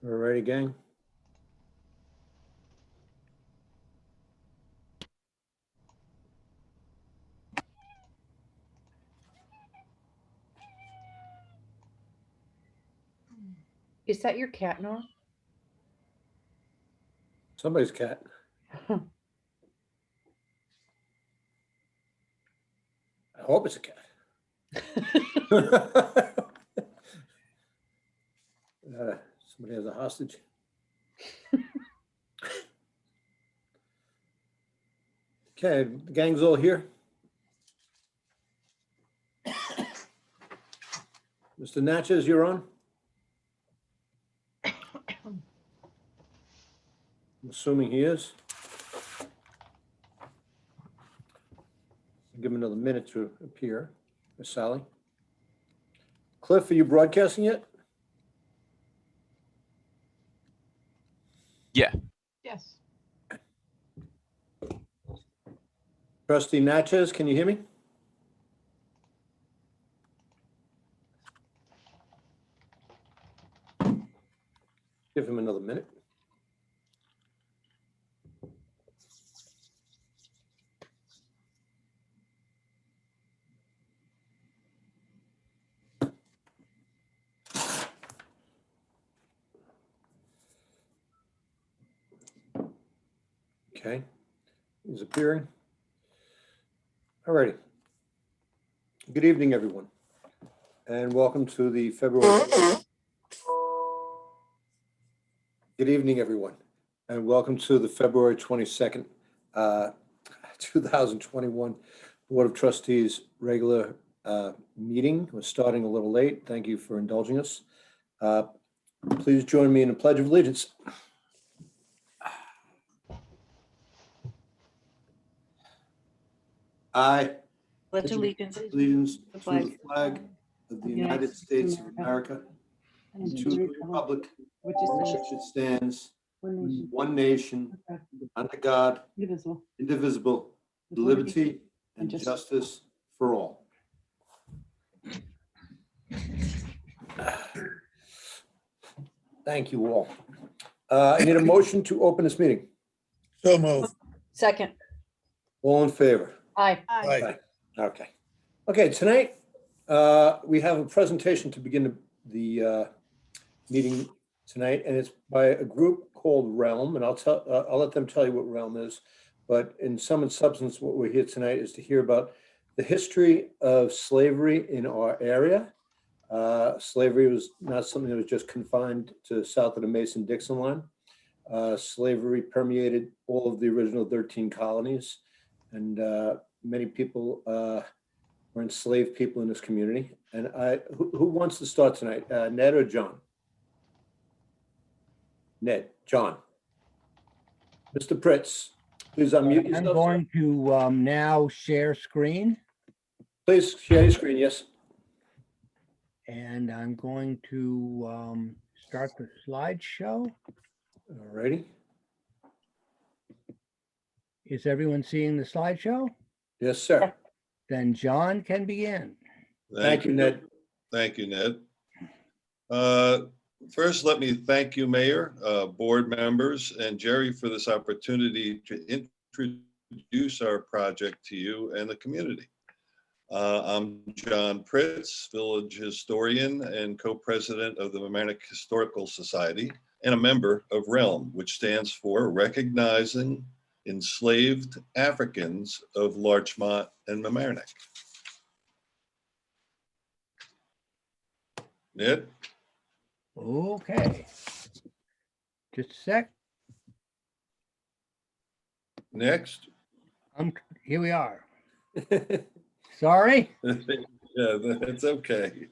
All righty, gang. Is that your cat, Nora? Somebody's cat. I hope it's a cat. Somebody has a hostage. Okay, the gang's all here. Mr. Natchez, you're on? I'm assuming he is. Give him another minute to appear. Miss Sally. Cliff, are you broadcasting yet? Yes. Trustee Natchez, can you hear me? Give him another minute. Okay, he's appearing. All righty. Good evening, everyone, and welcome to the February. Good evening, everyone, and welcome to the February 22nd, 2021 Board of Trustees regular meeting. We're starting a little late. Thank you for indulging us. Please join me in a pledge of allegiance. I Pledge allegiance allegiance to the flag flag of the United States of America and to the republic which for is which it stands, one nation, one nation, under God, indivisible, indivisible, with liberty and and justice for all. Thank you all. I need a motion to open this meeting. So move. Second. All in favor? Aye. Aye. Okay. Okay, tonight, we have a presentation to begin the meeting tonight, and it's by a group called Realm, and I'll let them tell you what Realm is. But in sum and substance, what we're here tonight is to hear about the history of slavery in our area. Slavery was not something that was just confined to south of the Mason-Dixon line. Slavery permeated all of the original 13 colonies, and many people were enslaved people in this community. And who wants to start tonight? Ned or John? Ned, John. Mr. Pritz, please unmute I'm yourself. going to now share screen, Please share your screen, yes. and I'm going to start the slideshow. All righty. Is everyone seeing the slideshow? Yes, sir. Then John can begin. Thank you, Ned. Thank you, Ned. First, let me thank you, Mayor, board members, and Jerry for this opportunity to introduce our project to you and the community. I'm John Pritz, village historian and co-president of the Mamaroneck Historical Society and a member of REALM, which stands for Recognizing Enslaved Africans of Larchmont and Mamaroneck. Ned? Okay. Just a sec. Next. Here we are. Sorry. Yeah, that's okay.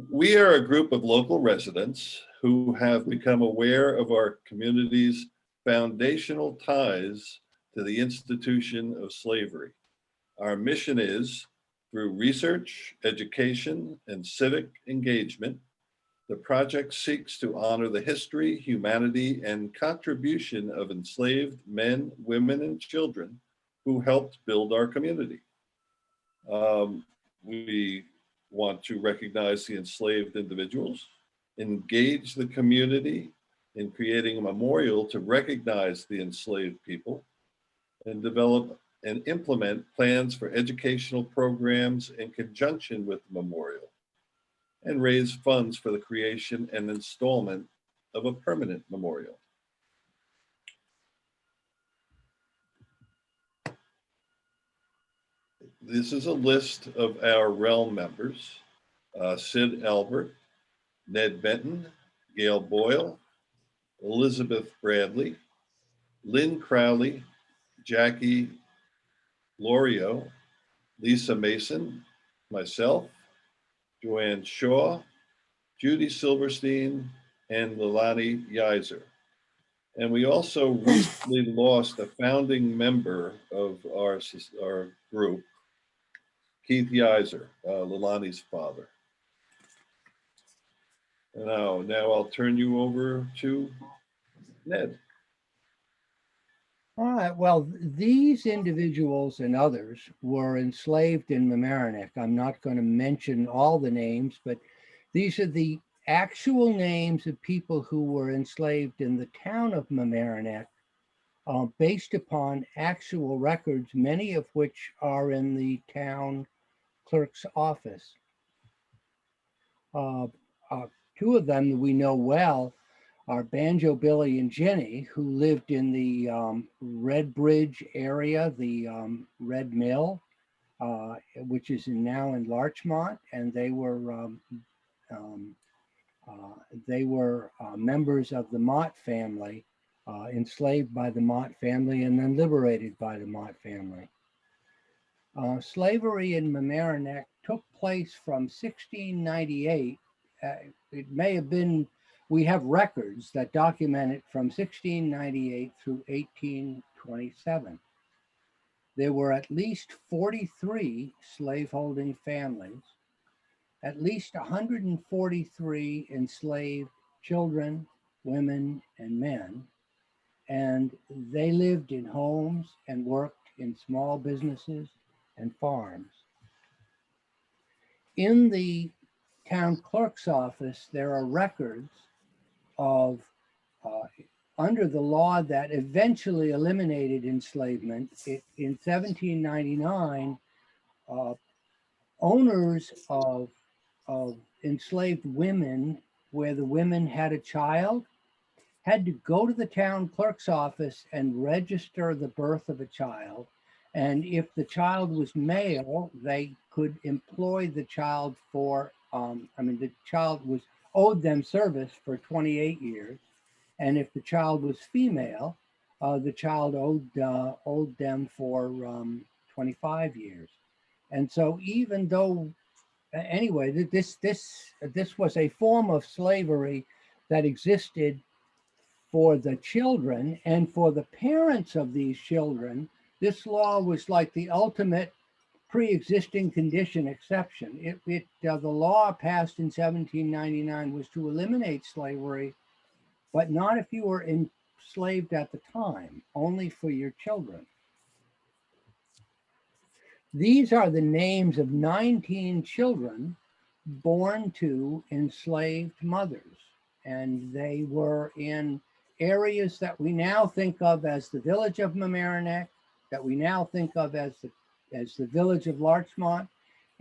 We are a group of local residents who have become aware of our community's foundational ties to the institution of slavery. Our mission is, through research, education, and civic engagement, the project seeks to honor the history, humanity, and contribution of enslaved men, women, and children who helped build our community. We want to recognize the enslaved individuals, engage the community in creating a memorial to recognize the enslaved people, and develop and implement plans for educational programs in conjunction with the memorial, and raise funds for the creation and installment of a permanent memorial. This is a list of our realm members: Sid Albert, Ned Benton, Gail Boyle, Elizabeth Bradley, Lynn Crowley, Jackie Lorio, Lisa Mason, myself, Joanne Shaw, Judy Silverstein, and Lilani Yiser. And we also recently lost a founding member of our group, Keith Yiser, Lilani's father. And now I'll turn you over to Ned. All right, well, these individuals and others were enslaved in Mamaroneck. I'm not going to mention all the names, but these are the actual names of people who were enslaved in the town of Mamaroneck, based upon actual records, many of which are in the town clerk's office. Two of them that we know well are Banjo Billy and Jenny, who lived in the Red Bridge area, the Red Mill, which is now in Larchmont, and they were members of the Mott family, enslaved by the Mott family and then liberated by the Mott family. Slavery in Mamaroneck took place from 1698. It may have been, we have records that document it from 1698 through 1827. There were at least 43 slaveholding families, at least 143 enslaved children, women, and men, and they lived in homes and worked in small businesses and farms. In the town clerk's office, there are records of, under the law that eventually eliminated enslavement, in 1799, owners of enslaved women, where the women had a child, had to go to the town clerk's office and register the birth of a child. And if the child was male, they could employ the child for, the child was owed them service for 28 years. And if the child was female, the child owed them for 25 years. And so even though, anyway, this was a form of slavery that existed for the children, and for the parents of these children, this law was like the ultimate pre-existing condition exception. The law passed in 1799 was to eliminate slavery, but not if you were enslaved at the time, only for your children. These are the names of 19 children born to enslaved mothers, and they were in areas that we now think of as the village of Mamaroneck, that we now think of as the village of Larchmont,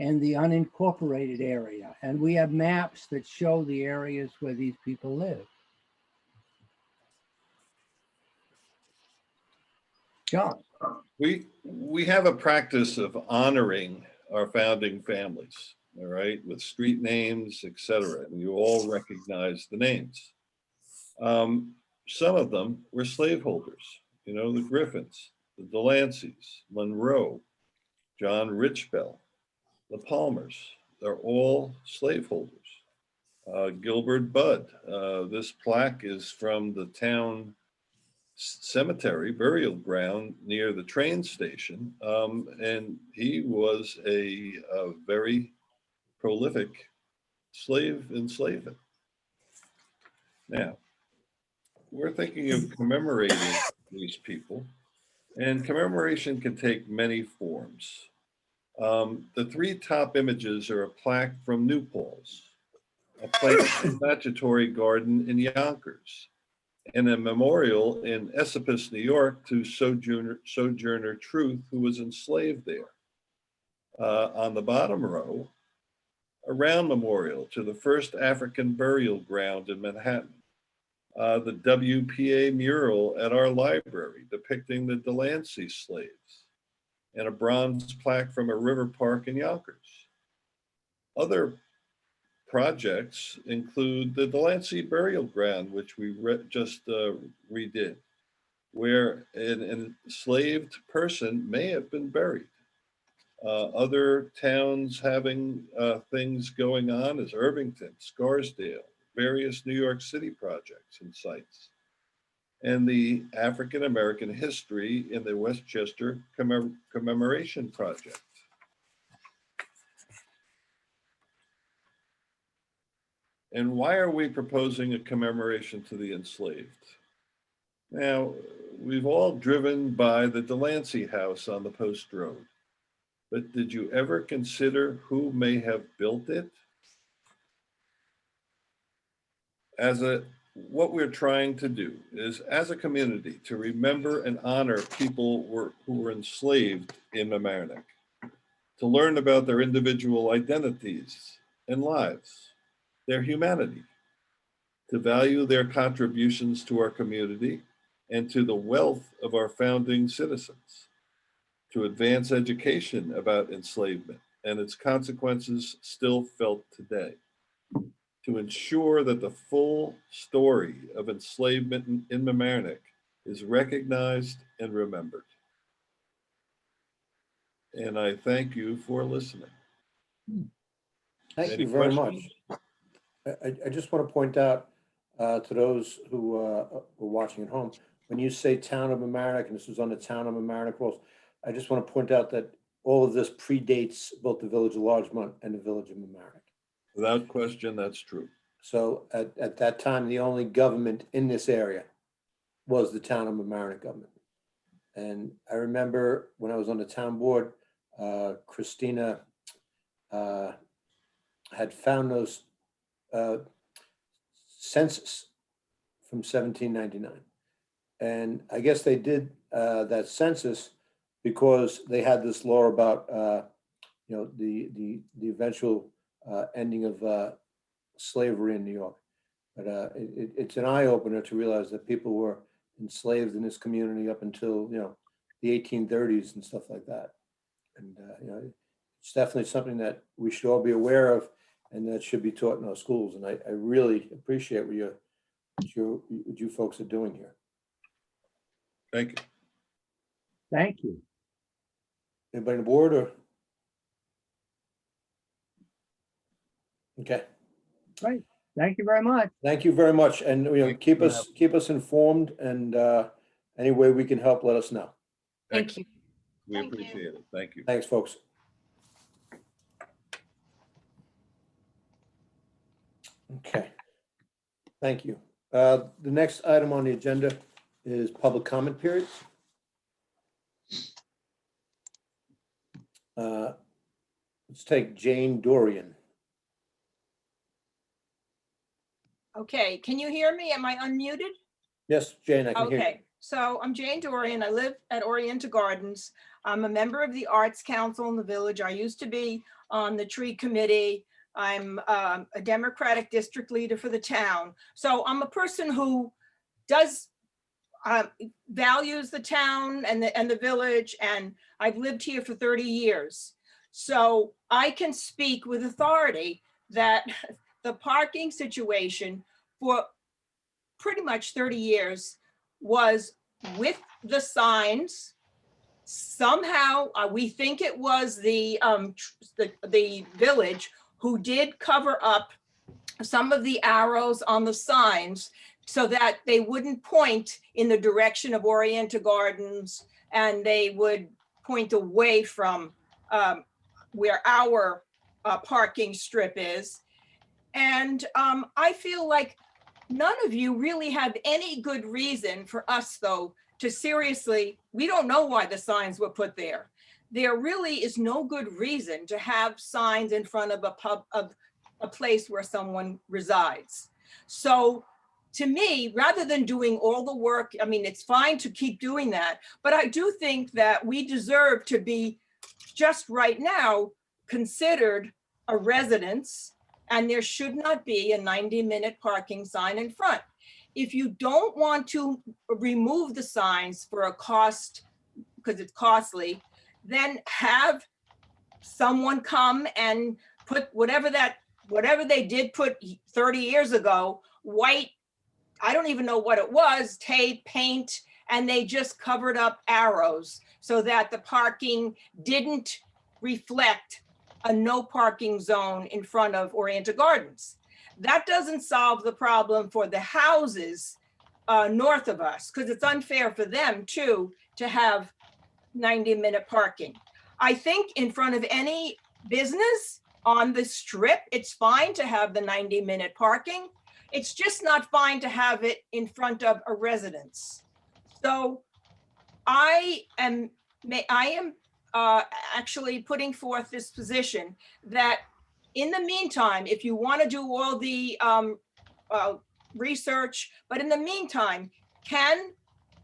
and the unincorporated area. And we have maps that show the areas where these people live. John. We have a practice of honoring our founding families, all right, with street names, etc. And you all recognize the names. Some of them were slaveholders, the Griffins, the Delanceys, Monroe, John Richbell, the Palmers. They're all slaveholders. Gilbert Budd. This plaque is from the town cemetery burial ground near the train station, and he was a very prolific slave enslaver. Now, we're thinking of commemorating these people, and commemoration can take many forms. The three top images are a plaque from New Paltz, a plantatory garden in Yonkers, and a memorial in Esopus, New York to Sojourner Truth, who was enslaved there. On the bottom row, a round memorial to the first African burial ground in Manhattan. The WPA mural at our library depicting the Delancey slaves, and a bronze plaque from a river park in Yonkers. Other projects include the Delancey burial ground, which we just redid, where an enslaved person may have been buried. Other towns having things going on is Irvington, Scarsdale, various New York City projects and sites, and the African American history in the Westchester Commemoration Project. And why are we proposing a commemoration to the enslaved? Now, we've all driven by the Delancey house on the Post Road, but did you ever consider who may have built it? What we're trying to do is, as a community, to remember and honor people who were enslaved in Mamaroneck, to learn about their individual identities and lives, their humanity, to value their contributions to our community and to the wealth of our founding citizens, to advance education about enslavement and its consequences still felt today, to ensure that the full story of enslavement in Mamaroneck is recognized and remembered. And I thank you for listening. Thank Any you very questions? much. I just want to point out to those who are watching at home, when you say town of Mamaroneck, and this was on the town of Mamaroneck rolls, I just want to point out that all of this predates both the village of Larchmont and the village of Mamaroneck. Without question, that's true. So at that time, the only government in this area was the town of Mamaroneck government. And I remember when I was on the town board, Christina had found those census from 1799. And I guess they did that census because they had this law about the eventual ending of slavery in New York. But it's an eye opener to realize that people were enslaved in this community up until the 1830s and stuff like that. And it's definitely something that we should all be aware of, and that should be taught in our schools. And I really appreciate what you folks are doing here. Thank you. Thank you. Anybody on the board or? Okay. Great. Thank you very much. Thank you very much. And keep us informed, and any way we can help, let us know. Thank you. We Thank you. appreciate it. Thank you. Thanks, folks. Okay. Thank you. The next item on the agenda is public comment period. Let's take Jane Dorian. Okay, can you hear me? Am I unmuted? Yes, Jane, I can hear you. Okay, so I'm Jane Dorian. I live at Oriental Gardens. I'm a member of the Arts Council in the village. I used to be on the tree committee. I'm a Democratic district leader for the town. So I'm a person who does values the town and the village, and I've lived here for 30 years. So I can speak with authority that the parking situation for pretty much 30 years was with the signs. Somehow we think it was the village who did cover up some of the arrows on the signs so that they wouldn't point in the direction of Oriental Gardens, and they would point away from where our parking strip is. And I feel like none of you really have any good reason for us, though, to seriously, we don't know why the signs were put there. There really is no good reason to have signs in front of a place where someone resides. So to me, rather than doing all the work, I mean, it's fine to keep doing that, but I do think that we deserve to be just right now considered a residence, and there should not be a 90-minute parking sign in front. If you don't want to remove the signs for a cost, because it's costly, then have someone come and put whatever they did put 30 years ago, white, I don't even know what it was, tape, paint, and they just covered up arrows so that the parking didn't reflect a no parking zone in front of Oriental Gardens. That doesn't solve the problem for the houses north of us, because it's unfair for them too to have 90-minute parking. I think in front of any business on the strip, it's fine to have the 90-minute parking. It's just not fine to have it in front of a residence. So I am actually putting forth this position that in the meantime, if you want to do all the research, but in the meantime, can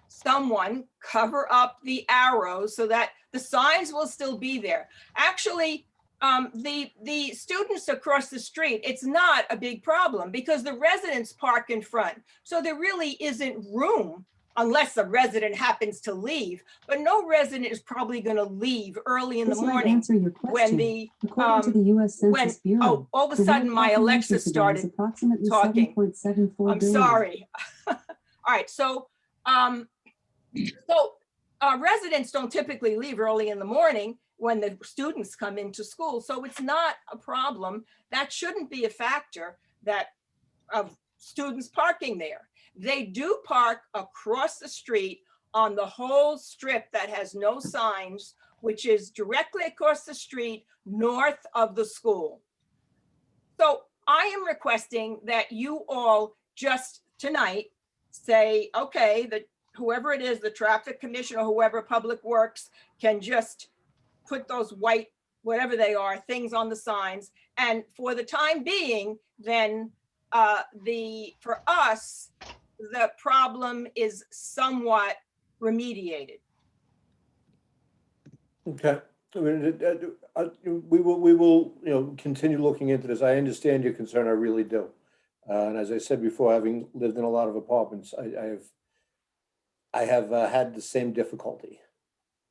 someone cover up the arrows so that the signs will still be there? Actually, the students across the street, it's not a big problem because the residents park in front. So there really isn't room unless a resident happens to leave, but no resident is probably going to leave early in the morning when the, According to the U.S. Census Bureau, all of a the sudden world my population Alexa today is started approximately talking. 7.74 I'm billion. sorry. All right, so residents don't typically leave early in the morning when the students come into school, so it's not a problem. That shouldn't be a factor that of students parking there. They do park across the street on the whole strip that has no signs, which is directly across the street north of the school. So I am requesting that you all just tonight say, okay, that whoever it is, the traffic commission or whoever, public works, can just put those white, whatever they are, things on the signs. And for the time being, then for us, the problem is somewhat remediated. Okay. I mean, we will, continue looking into this. I understand your concern, I really do. And as I said before, having lived in a lot of apartments, I have had the same difficulty.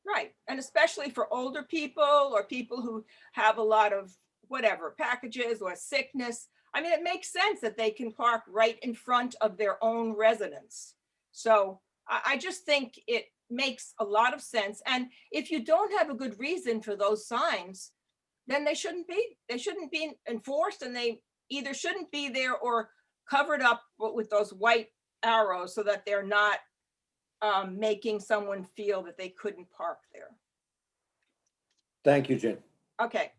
Right, and especially for older people or people who have a lot of whatever, packages or sickness. I mean, it makes sense that they can park right in front of their own residence. So I just think it makes a lot of sense. And if you don't have a good reason for those signs, then they shouldn't be enforced, and they either shouldn't be there or covered up with those white arrows so that they're not making someone feel that they couldn't park there. Thank you, Jen. Okay,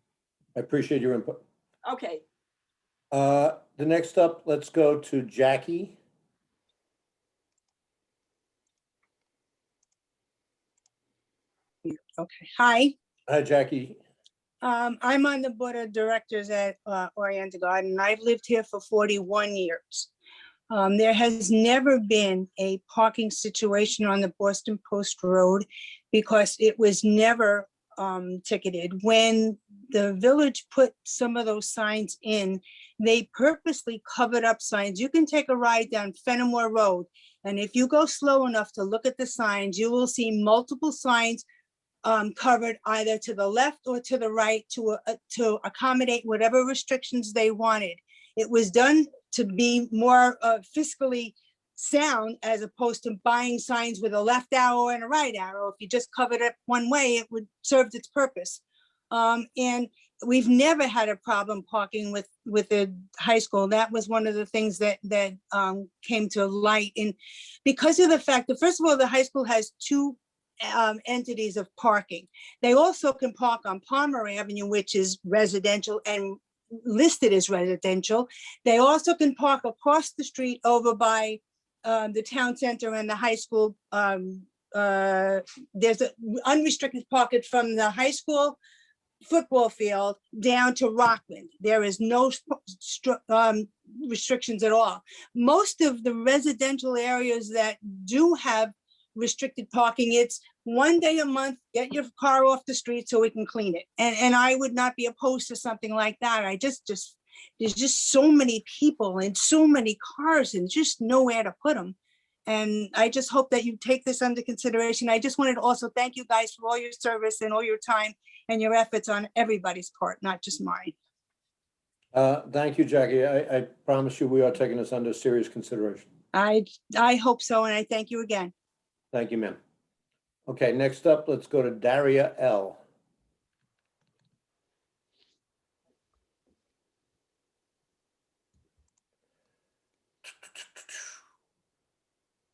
I appreciate your input. okay. The next up, let's go to Jackie. Okay, hi. Hi, Jackie. I'm on the board of directors at Oriental Garden. I've lived here for 41 years. There has never been a parking situation on the Boston Post Road because it was never ticketed. When the village put some of those signs in, they purposely covered up signs. You can take a ride down Fenimore Road, and if you go slow enough to look at the signs, you will see multiple signs covered either to the left or to the right to accommodate whatever restrictions they wanted. It was done to be more fiscally sound as opposed to buying signs with a left arrow and a right arrow. If you just covered it one way, it would serve its purpose. And we've never had a problem parking with the high school. That was one of the things that came to light. And because of the fact that, first of all, the high school has two entities of parking. They also can park on Palmer Avenue, which is residential and listed as residential. They also can park across the street over by the town center and the high school. There's an unrestricted parking from the high school football field down to Rockland. There is no restrictions at all. Most of the residential areas that do have restricted parking, it's one day a month, get your car off the street so we can clean it. And I would not be opposed to something like that. There's just so many people and so many cars and just nowhere to put them. And I just hope that you take this under consideration. I just wanted to also thank you guys for all your service and all your time and your efforts on everybody's part, not just mine. Thank you, Jackie. I promise you we are taking this under serious consideration. I hope so, and I thank you again. Thank you, ma'am. Okay, next up, let's go to Daria L.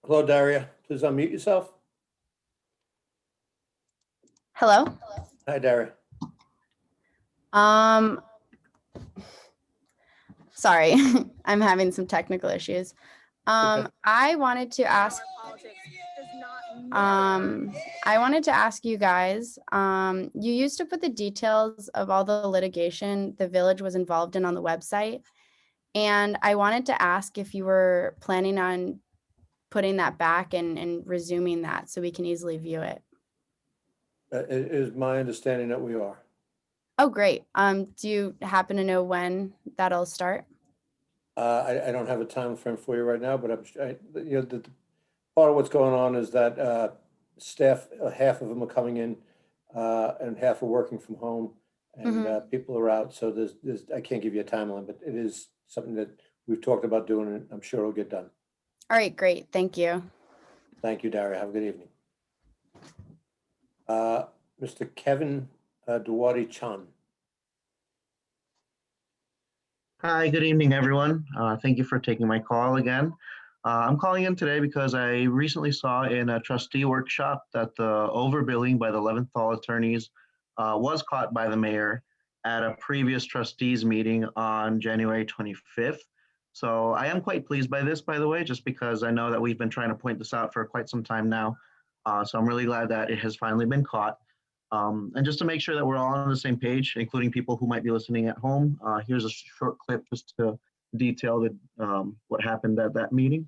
Hello, Daria. Please unmute yourself. Hello. Hi, Daria. Sorry, I'm having some technical issues. I wanted to ask you guys, you used to put the details of all the litigation the village was involved in on the website. And I wanted to ask if you were planning on putting that back and resuming that so we can easily view it. It is my understanding that we are. Oh, great. Do you happen to know when that'll start? I don't have a time frame for you right now, but the part of what's going on is that staff, half of them are coming in and half are working from home, and people are out. So there's I can't give you a timeline, but it is something that we've talked about doing, and I'm sure it'll get done. All right, great. Thank you. Thank you, Daria. Have a good evening. Mr. Kevin Duwadi Chan. Hi, good evening, everyone. Thank you for taking my call again. I'm calling in today because I recently saw in a trustee workshop that the overbilling by the Leventhal attorneys was caught by the mayor at a previous trustees meeting on January 25th. So I am quite pleased by this, by the way, just because I know that we've been trying to point this out for quite some time now. So I'm really glad that it has finally been caught. And just to make sure that we're all on the same page, including people who might be listening at home, here's a short clip just to detail what happened at that meeting.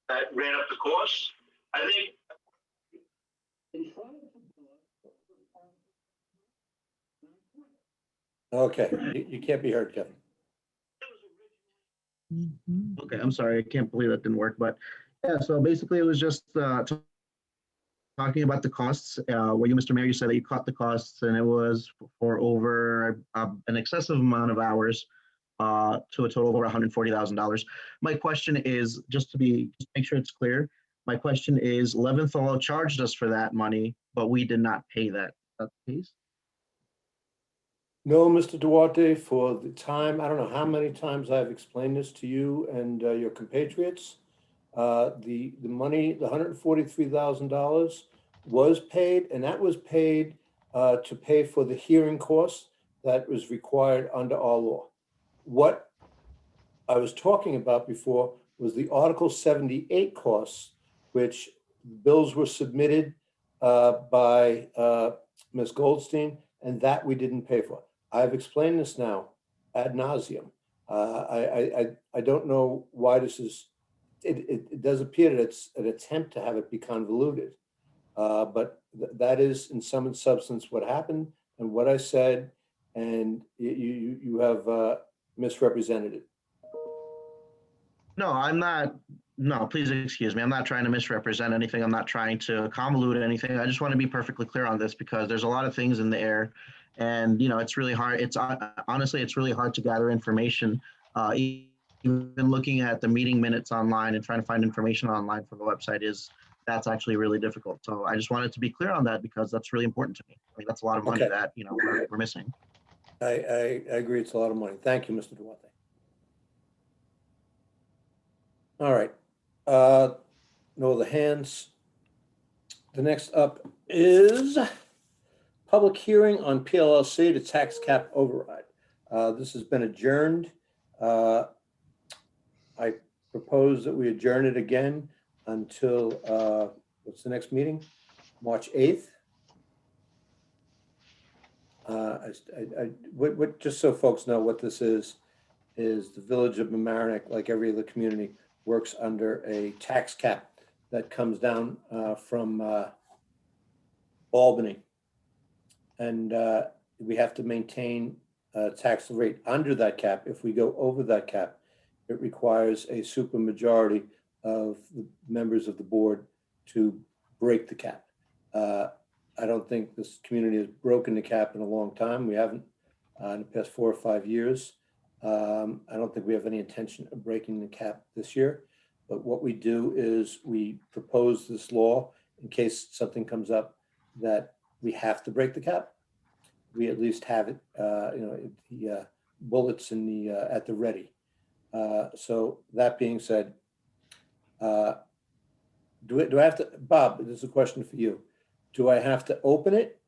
That ran up the course. I think. Okay, you can't be heard, Kevin. Okay, I'm sorry, I can't believe that didn't work, but yeah, so basically it was just talking about the costs, where you, Mr. Mayor, you said that you caught the costs and it was for over an excessive amount of hours to a total of over $140,000. My question is, just make sure it's clear, my question is, Leventhal charged us for that money, but we did not pay that. Is that the case? No, Mr. Duarte, for the time, I don't know how many times I've explained this to you and your compatriots. The money, the $143,000 was paid, and that was paid to pay for the hearing costs that was required under our law. What I was talking about before was the Article 78 costs, which bills were submitted by Ms. Goldstein, and that we didn't pay for. I've explained this now ad nauseum. I don't know why this is. It does appear that it's an attempt to have it be convoluted, but that is in sum and substance what happened and what I said, and you have misrepresented it. No, I'm not. No, please excuse me. I'm not trying to misrepresent anything. I'm not trying to convolute anything. I just want to be perfectly clear on this because there's a lot of things in the air, and it's really hard. It's honestly, it's really hard to gather information. Even looking at the meeting minutes online and trying to find information online from the website that's actually really difficult. So I just wanted to be clear on that because that's really important to me. I mean, that's a lot of money that we're missing. I agree. It's a lot of money. Thank you, Mr. Duarte. All right. No other hands. The next up is public hearing on pllc, the tax cap override. This has been adjourned. I propose that we adjourn it again until, what's the next meeting? March 8th. Just so folks know what this is the Village of Mamaroneck, like every other community, works under a tax cap that comes down from Albany. And we have to maintain a tax rate under that cap. If we go over that cap, it requires a supermajority of the members of the board to break the cap. I don't think this community has broken the cap in a long time. We haven't in the past 4 or 5 years. I don't think we have any intention of breaking the cap this year. But what we do is we propose this law in case something comes up that we have to break the cap. We at least have it, the bullets in the at the ready. So that being said, do I have to, Bob? This is a question for you. Do I have to open it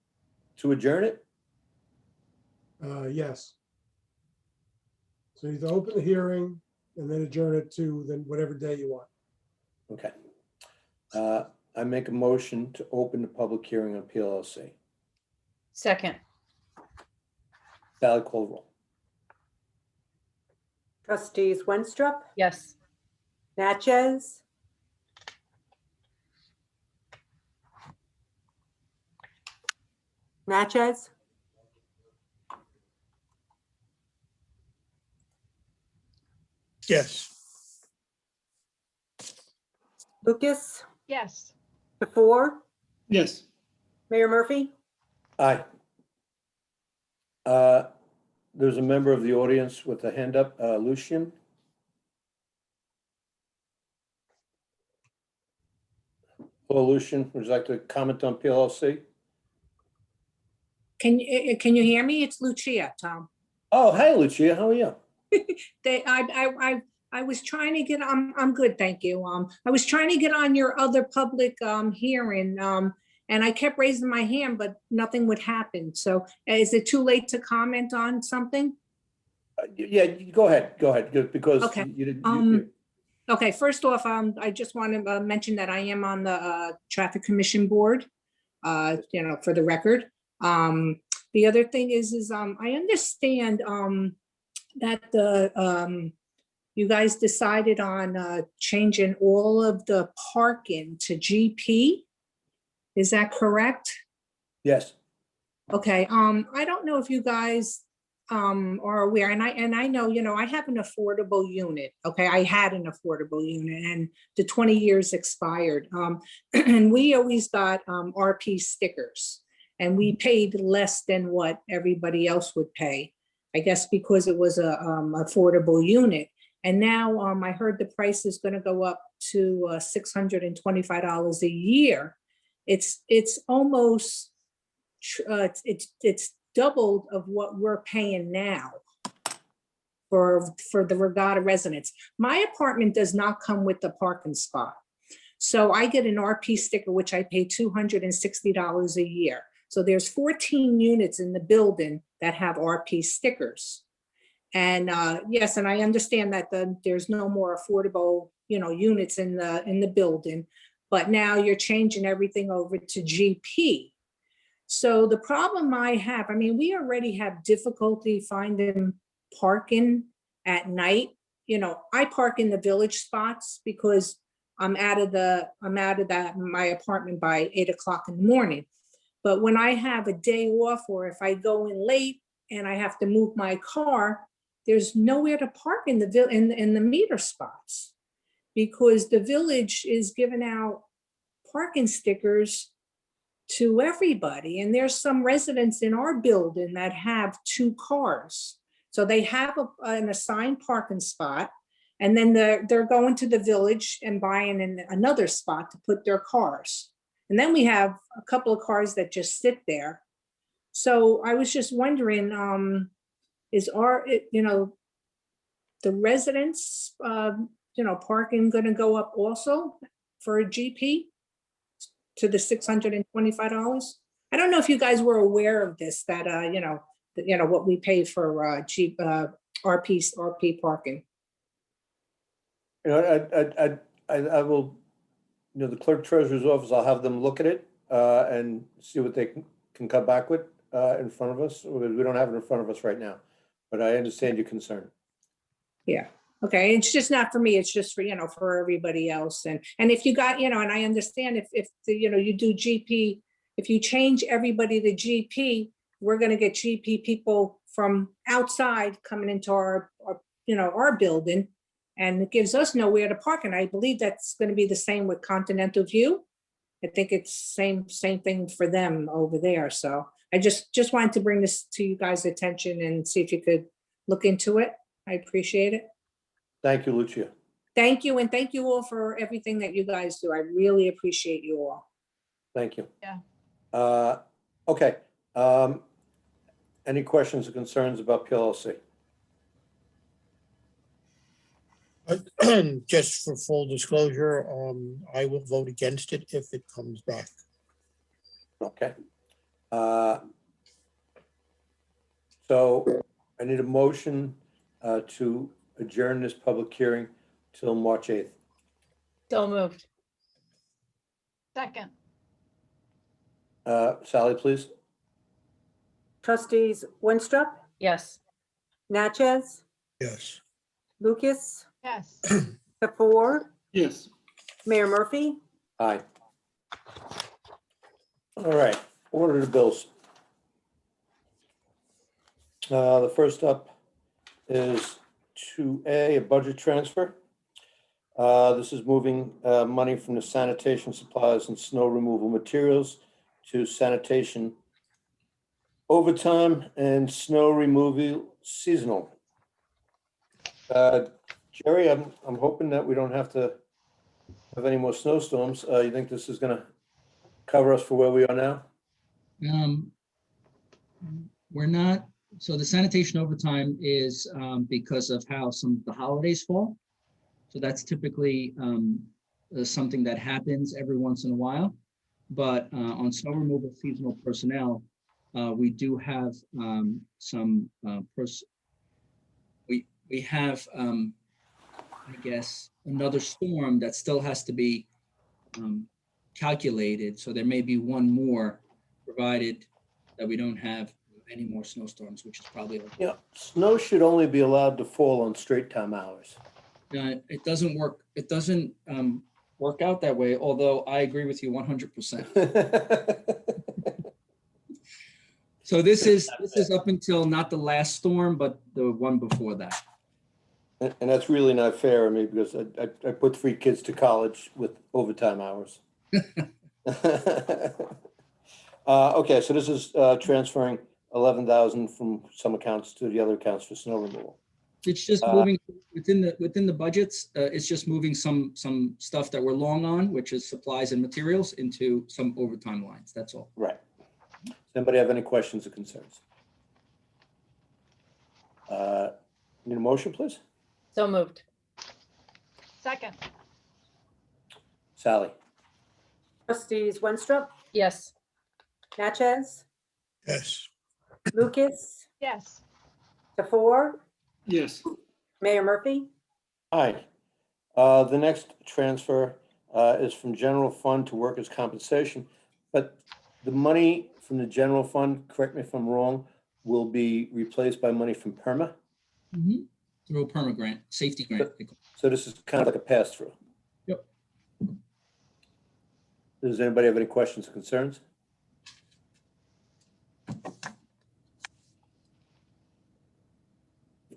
to adjourn it? Yes. So you either open the hearing and then adjourn it to then whatever day you want. Okay. I make a motion to open the public hearing on PLLC. Second, Sally, call roll. Trustees Winstrup, yes. Natchez, Natchez, Yes. Lucas, Yes. DeFour, Yes. Mayor Murphy. Aye. There's a member of the audience with a hand up, Lucian. Hello, Lucian. Would you like to comment on PLLC? Can you hear me? It's Lucia, Tom. Oh, hi, Lucia. How are you? I was trying to get, I'm good, thank you. I was trying to get on your other public hearing, and I kept raising my hand, but nothing would happen. So is it too late to comment on something? Yeah, go ahead, good, because Okay, you didn't. Okay, first off, I just want to mention that I am on the Traffic Commission Board, for the record. The other thing is I understand that you guys decided on changing all of the parking to GP. Is that correct? Yes. Okay, I don't know if you guys are aware, and I know, I have an affordable unit. Okay, I had an affordable unit and the 20 years expired. And we always got RP stickers, and we paid less than what everybody else would pay, I guess because it was a affordable unit. And now I heard the price is going to go up to $625 a year. It's almost it's doubled of what we're paying now for the Regatta residents. My apartment does not come with the parking spot, so I get an RP sticker, which I pay $260 a year. So there's 14 units in the building that have RP stickers. And yes, and I understand that there's no more affordable, units in the building, but now you're changing everything over to GP. So the problem I have, we already have difficulty finding parking at night. I park in the village spots because I'm out of my apartment by 8 o'clock in the morning. But when I have a day off, or if I go in late and I have to move my car, there's nowhere to park in the meter spots, because the village is giving out parking stickers to everybody. And there's some residents in our building that have 2 cars. So they have an assigned parking spot, and then they're going to the village and buying another spot to put their cars. And then we have a couple of cars that just sit there. So I was just wondering, is the residents, parking going to go up also for a GP to the $625? I don't know if you guys were aware of this, that, what we pay for RP parking. I will, the clerk treasurer's office, I'll have them look at it and see what they can come back with. in front of us. We don't have it in front of us right now, but I understand your concern. Yeah, okay, it's just not for me, it's just for, for everybody else, and if you got, and I understand if, you do GP, if you change everybody to GP, we're gonna get GP people from outside coming into our building, and it gives us nowhere to park, and I believe that's gonna be the same with Continental View. I think it's same thing for them over there, so I just wanted to bring this to you guys' attention and see if you could look into it. I appreciate it. Thank you, Lucia. Thank you, and thank you all for everything that you guys do. I really appreciate you all. Thank you. Yeah. Okay. Any questions or concerns about PLLC? Just for full disclosure, I will vote against it if it comes back. Okay. So I need a motion to adjourn this public hearing till March 8th. So moved. Second, Sally, please. Trustees Winstrup, Yes. Natchez, Yes. Lucas, yes. Tefor, Yes. Mayor Murphy. Aye. All right, order the bills. The first up is 2A, a budget transfer. This is moving money from the sanitation supplies and snow removal materials to sanitation overtime and snow removal seasonal. Jerry, I'm hoping that we don't have to have any more snowstorms. You think this is gonna cover us for where we are now? We're not, so the sanitation overtime is because of how some of the holidays fall. So that's typically something that happens every once in a while. But on snow removal seasonal personnel, we do have some we have I guess another storm that still has to be calculated. So there may be one more, provided that we don't have any more snowstorms, which is probably. Yeah, snow should only be allowed to fall on straight time hours. It doesn't work. It doesn't work out that way. Although I agree with you 100%. So this is up until not the last storm, but the one before that. And that's really not fair, I mean, because I put 3 kids to college with overtime hours. Okay, so this is transferring 11,000 from some accounts to the other accounts for snow removal. It's just moving within the budgets. It's just moving some stuff that we're long on, which is supplies and materials, into some overtime lines. That's all. Right. Does anybody have any questions or concerns? Need a motion, please? So moved. Second, Sally? Trustees Winstrup, Yes. Natchez, Yes. Lucas, yes. Tefor, Yes. Mayor Murphy. Aye. The next transfer is from general fund to workers' compensation, but the money from the general fund, correct me if I'm wrong, will be replaced by money from PERMA. Through a perma grant, safety grant. So this is kind of like a pass-through. Yep. Does anybody have any questions or concerns?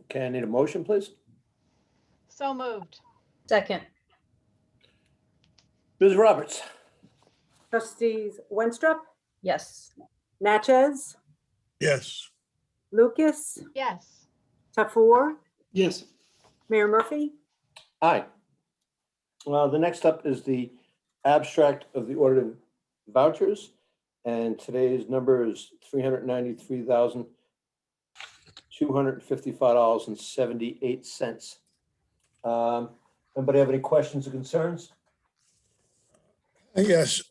Okay, I need a motion, please. So moved. Second. Ms. Roberts? Trustees Winstrup, Yes. Natchez, Yes. Lucas, Yes. Tefor, Yes. Mayor Murphy. Aye. Well, the next up is the abstract of the ordered vouchers, and today's number is $393,255.78. Anybody have any questions or concerns? Yes.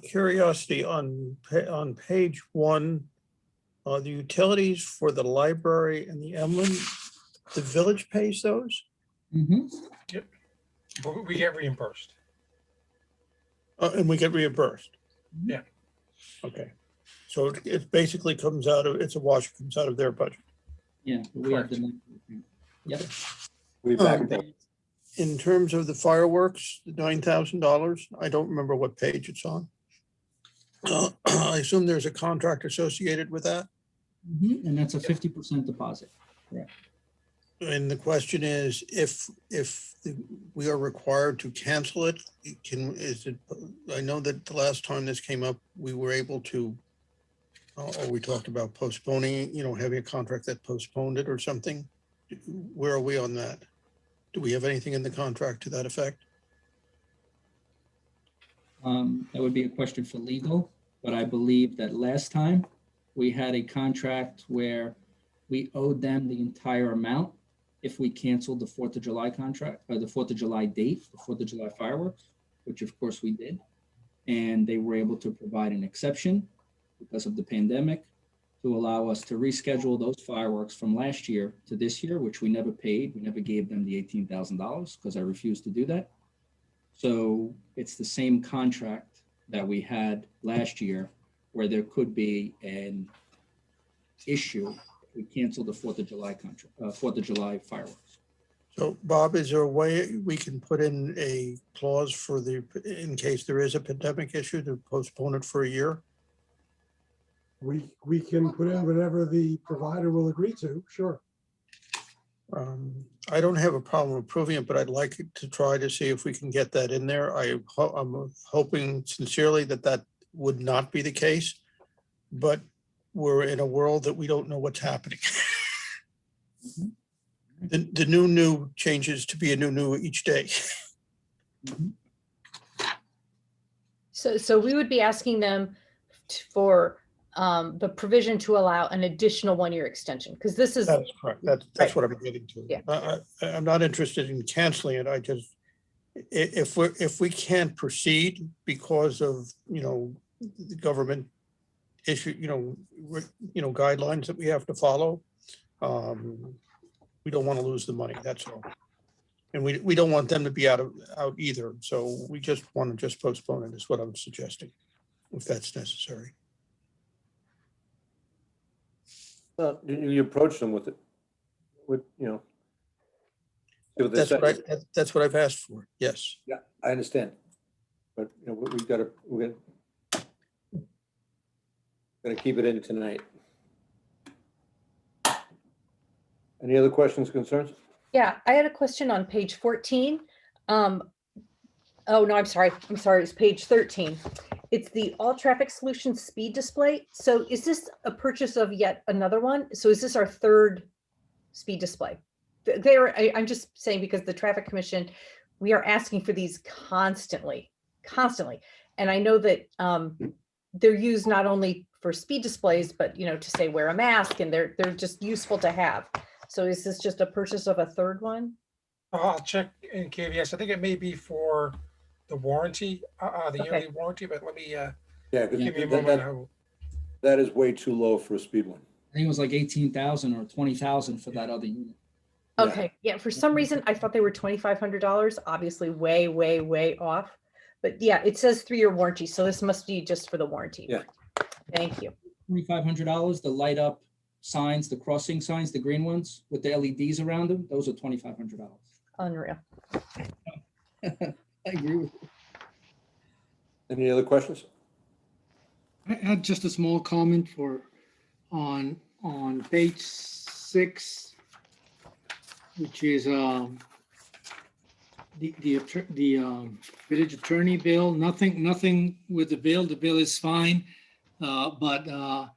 Curiosity on page 1, the utilities for the library and the Emlyn the village pays those? Mhm. But we get reimbursed. And we get reimbursed? Yeah. Okay. So it basically comes out of, it's a wash, it comes out of their budget. Yeah, we have the. Yep. We back them. In terms of the fireworks, the $9,000, I don't remember what page it's on. I assume there's a contract associated with that. Mhm, and that's a 50% deposit. Correct. And the question is, if we are required to cancel it, I know that the last time this came up, we were able to, or we talked about postponing, having a contract that postponed it or something. Where are we on that? Do we have anything in the contract to that effect? That would be a question for legal, but I believe that last time we had a contract where we owed them the entire amount if we canceled the 4th of July contract, or the 4th of July date, the 4th of July fireworks, which of course we did. And they were able to provide an exception because of the pandemic to allow us to reschedule those fireworks from last year to this year, which we never paid. We never gave them the $18,000 because I refused to do that. So it's the same contract that we had last year where there could be an issue if we cancel the 4th of July contract, 4th of July fireworks. So Bob, is there a way we can put in a clause for in case there is a pandemic issue, to postpone it for a year? We can put in whatever the provider will agree to, sure. I don't have a problem approving it, but I'd like to try to see if we can get that in there. I'm hoping sincerely that would not be the case, but we're in a world that we don't know what's happening. The new changes to be a new each day. So we would be asking them for the provision to allow an additional 1-year extension, because this is. That is correct. That's Right. what I'm getting to. Yeah. I'm not interested in canceling it. I just, if we can't proceed because of, the government issue, guidelines that we have to follow, we don't want to lose the money. That's all. And we don't want them to be out either. So we just want to postpone it is what I'm suggesting, if that's necessary. You approach them with it, see what they That's say. that's what I've asked for. Yes. Yeah, I understand. But, we're gonna keep it in tonight. Any other questions, concerns? Yeah, I had a question on page 14. Oh, no, I'm sorry. It's page 13. It's the all traffic solutions speed display. So is this a purchase of yet another one? So is this our third speed display? I'm just saying, because the traffic commission, we are asking for these constantly. And I know that they're used not only for speed displays, but, to say wear a mask, and they're just useful to have. So is this just a purchase of a third one? I'll check in KVS. I think it may be for the warranty, the yearly warranty, but let me, Yeah, give me a because moment. that is way too low for a speed one. I think it was like 18,000 or 20,000 for that other unit. Yeah. Okay, yeah, for some reason, I thought they were $2,500, obviously way off. But yeah, it says 3-year warranty, so this must be just for the warranty. Yeah. Thank you. $2,500, the light up signs, the crossing signs, the green ones with the LEDs around them, those are $2,500. Unreal. I agree with you. Any other questions? I had just a small comment on page 6, which is the village attorney bill. Nothing with the bill. The bill is fine, but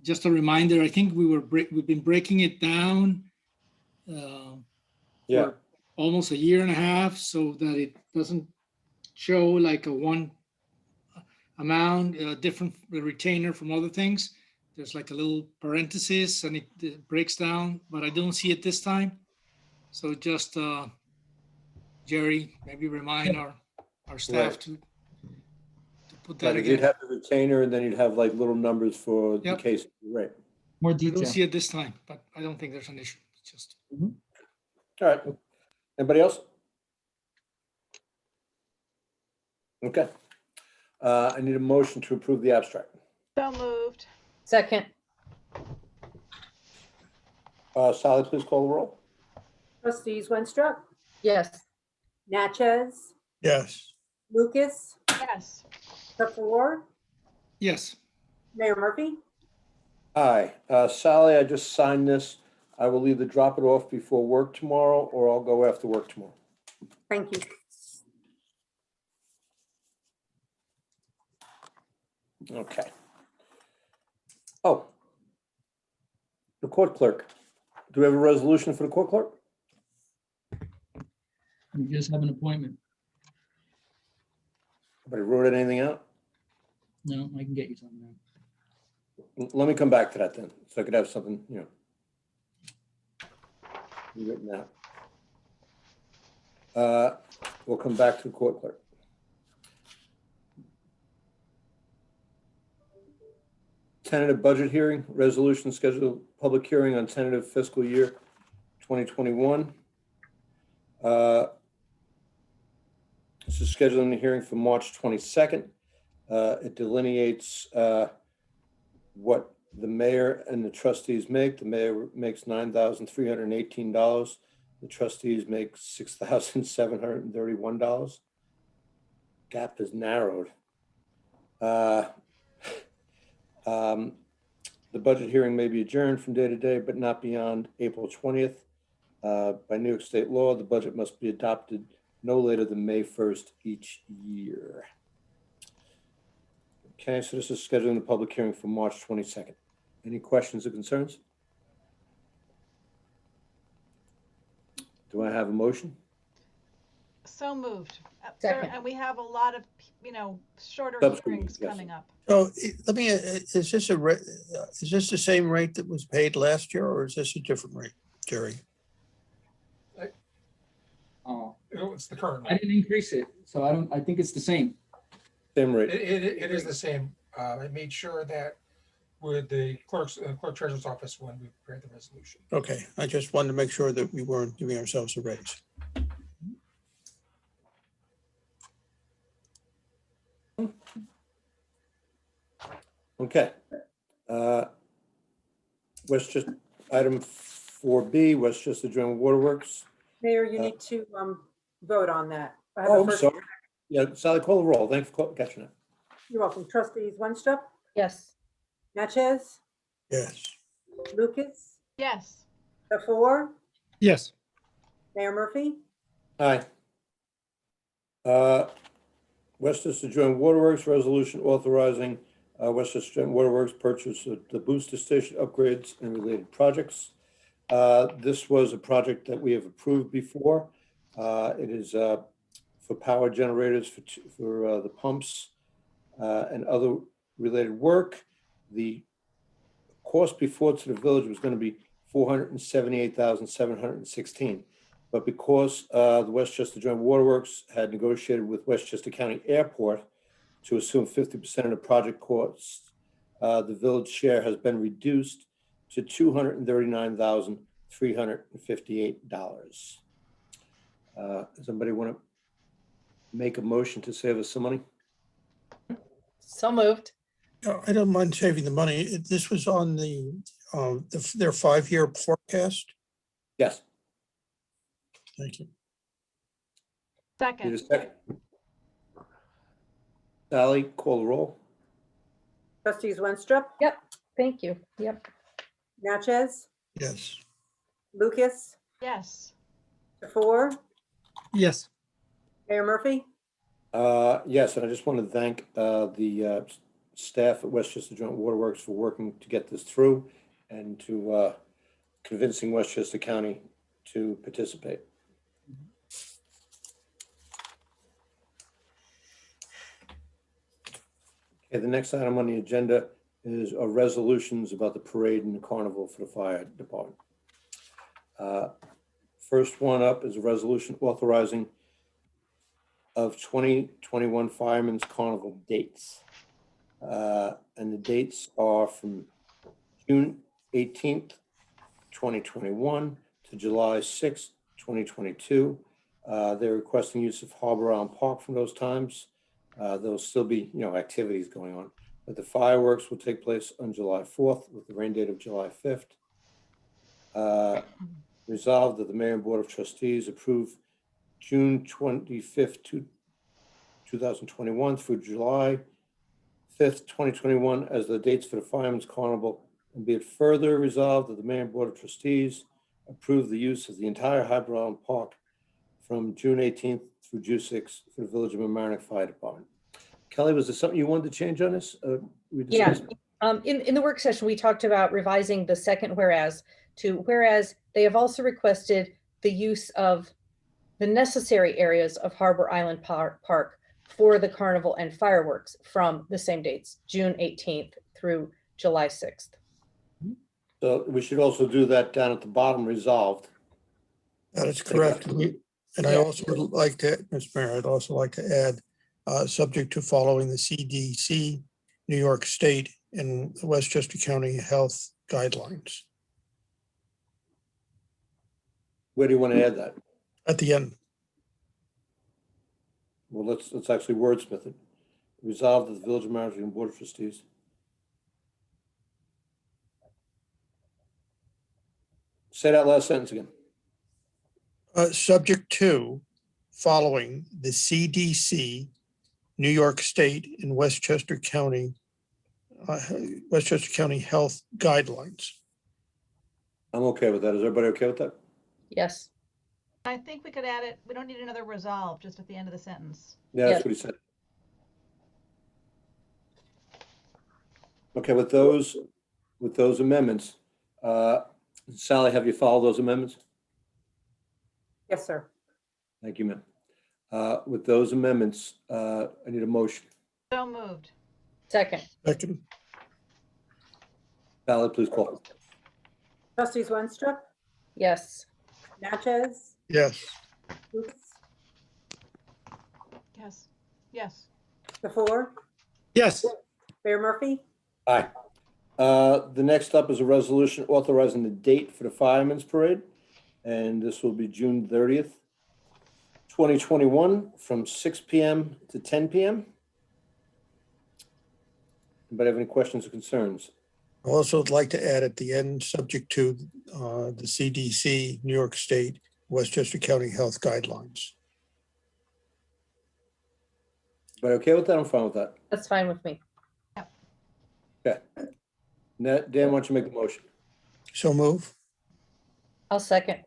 just a reminder. I think we've been breaking it down for almost a year and a half, so that it doesn't show like a one amount different retainer from other things. There's like a little parenthesis, and it breaks down, but I don't see it this time. So just Jerry, maybe remind our staff to put that You'd again. have the retainer, and then you'd have like little numbers for the Yep. case, right? More I don't detail. see it this time, but I don't think there's an issue. It's just All right. Anybody else? Okay. I need a motion to approve the abstract. So moved. Second, Sally, please call the roll. Trustees Winstrup, yes. Natchez, Yes. Lucas, Yes. Tefor, Yes. Mayor Murphy. Aye. Sally, I just signed this. I will either drop it off before work tomorrow or I'll go after work tomorrow. Thank you. Okay. Oh. The court clerk. Do we have a resolution for the court clerk? We just have an appointment. Anybody wrote anything out? No, I can get you something now. Let me come back to that then, so I could have something, written out. We'll come back to the court clerk. Tentative budget hearing, resolution scheduled public hearing on tentative fiscal year 2021. This is scheduling the hearing for March 22nd. It delineates what the mayor and the trustees make. The mayor makes $9,318. The trustees make $6,731. Gap is narrowed. The budget hearing may be adjourned from day to day, but not beyond April 20th. By New York State law, the budget must be adopted no later than May 1st each year. Okay, so this is scheduling the public hearing for March 22nd. Any questions or concerns? Do I have a motion? So moved. Second. And we have a lot of, shorter Subsequent, hearings yes. coming up. So let me, is this is this the same rate that was paid last year or is this a different rate, Jerry? Oh, It's the current. I didn't increase it, so I think it's the same. Same rate. It is the same. I made sure that with the clerk treasurer's office when we prepared the resolution. Okay, I just wanted to make sure that we weren't giving ourselves a raise. Okay. Westchester, item 4B, Westchester General Waterworks. Mayor, you need to vote on that. I have a Oh, I'm first- sorry. Yeah, Sally, call the roll. Thanks for catching it. You're welcome. Trustees Winstrup, Yes. Natchez, Yes. Lucas, Yes. Tefor, Yes. Mayor Murphy. Aye. Westchester Joint Waterworks Resolution authorizing Westchester Joint Waterworks purchase of the booster station upgrades and related projects. This was a project that we have approved before. It is for power generators for the pumps and other related work. The cost before to the village was going to be $478,716. But because the Westchester Joint Waterworks had negotiated with Westchester County Airport to assume 50% of the project costs, the village share has been reduced to $239,358. Does somebody want to make a motion to save us some money? So moved. No, I don't mind saving the money. This was on their 5-year forecast. Yes. Thank you. Need a Second. second? Sally, call the roll. Trustees Winstrup, Thank you. Yep. Natchez, Yes. Lucas, Yes. Tefor, Yes. Mayor Murphy. Yes, and I just want to thank the staff at Westchester Joint Waterworks for working to get this through and to convincing Westchester County to participate. Okay, the next item on the agenda is resolutions about the parade and the carnival for the fire department. First one up is a resolution authorizing of 2021 Fireman's Carnival dates. And the dates are from June 18th, 2021 to July 6th, 2022. They're requesting use of Harbor Island Park from those times. There'll still be, activities going on, but the fireworks will take place on July 4th with the rain date of July 5th. Resolved that the Mayor and Board of Trustees approve June 25th, 2021 through July 5th, 2021 as the dates for the Fireman's Carnival, and be it further resolved that the Mayor and Board of Trustees approve the use of the entire Harbor Island Park from June 18th through June 6th for the Village of Mamaroneck Fire Department. Kelly, was there something you wanted to change on this? Yeah. In the work session, we talked about revising the second whereas to whereas they have also requested the use of the necessary areas of Harbor Island Park for the carnival and fireworks from the same dates, June 18th through July 6th. So we should also do that down at the bottom, resolved. That is correct. And I also would like to, Mr. Mayor, I'd also like to add, subject to following the CDC, New York State, and Westchester County Health guidelines Where do you want to add that? at the end. Well, let's actually wordsmith it. Resolved that the Village of Mamaroneck and Board of Trustees. Say that last sentence again. Subject to following the CDC, New York State, and Westchester County Health guidelines. I'm okay with that. Is everybody okay with that? Yes. I think we could add it. We don't need another resolve just at the end of the sentence. Yeah, that's Yes. what he said. Okay, with those amendments, Sally, have you followed those amendments? Yes, sir. Thank you, ma'am. With those amendments, I need a motion. So moved. Second. Second, Sally, please call. Trustees Winstrup, Yes. Natchez, yes. Lucas, Yes. Yes. DeFour, Yes. Mayor Murphy. Aye. The next up is a resolution authorizing the date for the Fireman's Parade, and this will be June 30th, 2021, from 6 p.m. to 10 p.m. Anybody have any questions or concerns? I also would like to add at the end, subject to the CDC, New York State, Westchester County Health guidelines. Everybody okay with that? I'm fine with that. That's fine with me. Okay. Dan, why don't you make the motion? So move. I'll second.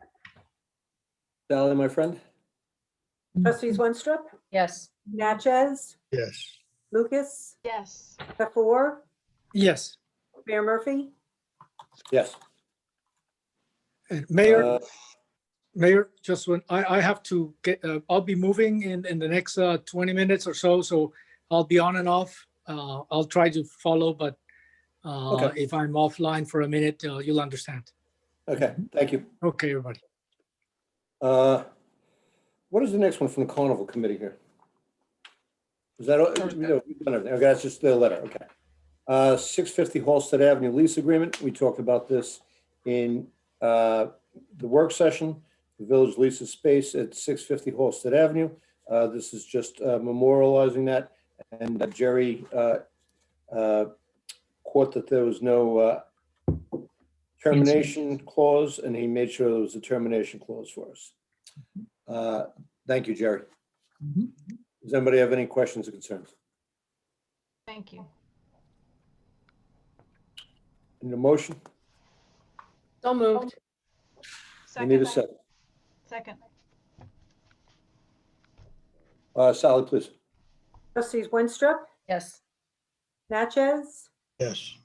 Sally, my friend? Trustees Winstrup, Yes. Natchez, Yes. Lucas, Yes. DeFour, Yes. Mayor Murphy. Yes. And Mayor, Uh, Mayor, just when I have to get, I'll be moving in the next 20 minutes or so I'll be on and off. I'll try to follow, but Okay. if I'm offline for a minute, you'll understand. Okay, thank you. Okay, everybody. What is the next one from the Carnival Committee here? Is that, we've done everything. Okay, that's just the letter, okay. 650 Halsted Avenue lease agreement. We talked about this in the work session. The village leases space at 650 Halsted Avenue. This is just memorializing that. And Jerry caught that there was no termination clause, and he made sure there was a termination clause for us. Thank you, Jerry. Does anybody have any questions or concerns? Thank you. Need a motion? So moved. I need a Second. second. Second. Sally, please. Trustees Winstrup, Yes. Natchez, Yes.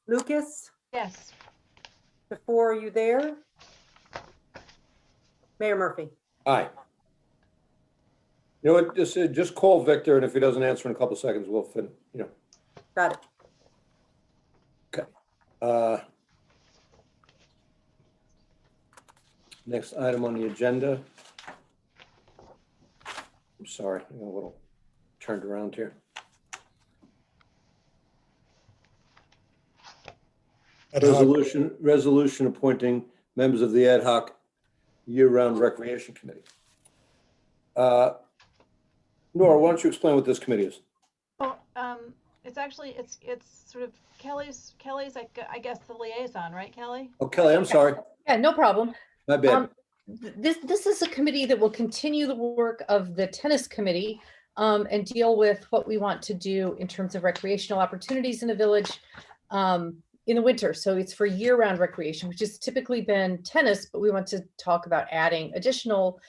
Lucas, Yes. DeFour, are you there? Mayor Murphy. Aye. You know what, just call Victor, and if he doesn't answer in a couple seconds, we'll fin, Got it. Next item on the agenda. I'm sorry, I'm a little turned around here. Ad hoc. Resolution appointing members of the ad hoc Year-Round Recreation Committee. Nora, why don't you explain what this committee is? Well, it's actually, it's sort of Kelly's, I guess, the liaison, right, Kelly? Oh, Kelly, I'm sorry. Yeah, no problem. My bad. This is a committee that will continue the work of the tennis committee and deal with what we want to do in terms of recreational opportunities in the village in the winter. So it's for year-round recreation, which has typically been tennis, but we want to talk about adding additional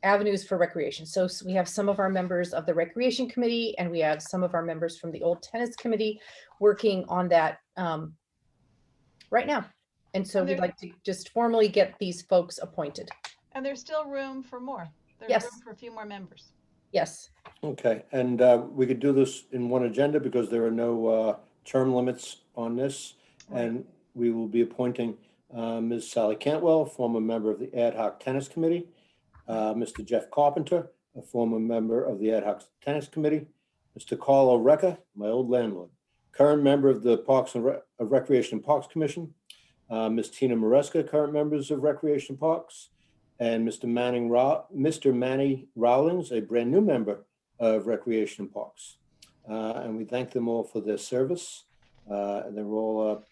avenues for recreation. So we have some of our members of the recreation committee and we have some of our members from the old tennis committee working on that right now. And so we'd like to just formally get these folks appointed. And there's still room for more. There's Yes. room for a few more members. Yes. Okay, and we could do this in one agenda because there are no term limits on this. And we will be appointing Ms. Sally Cantwell, former member of the Ad Hoc Tennis Committee, Mr. Jeff Carpenter, a former member of the Ad Hoc Tennis Committee, Mr. Carl O'Recca, my old landlord, current member of the Parks and Recreation and Parks Commission, Ms. Tina Maresca, current members of Recreation and Parks, and Mr. Manny Rawlings, a brand new member of Recreation and Parks. And we thank them all for their service. And they're all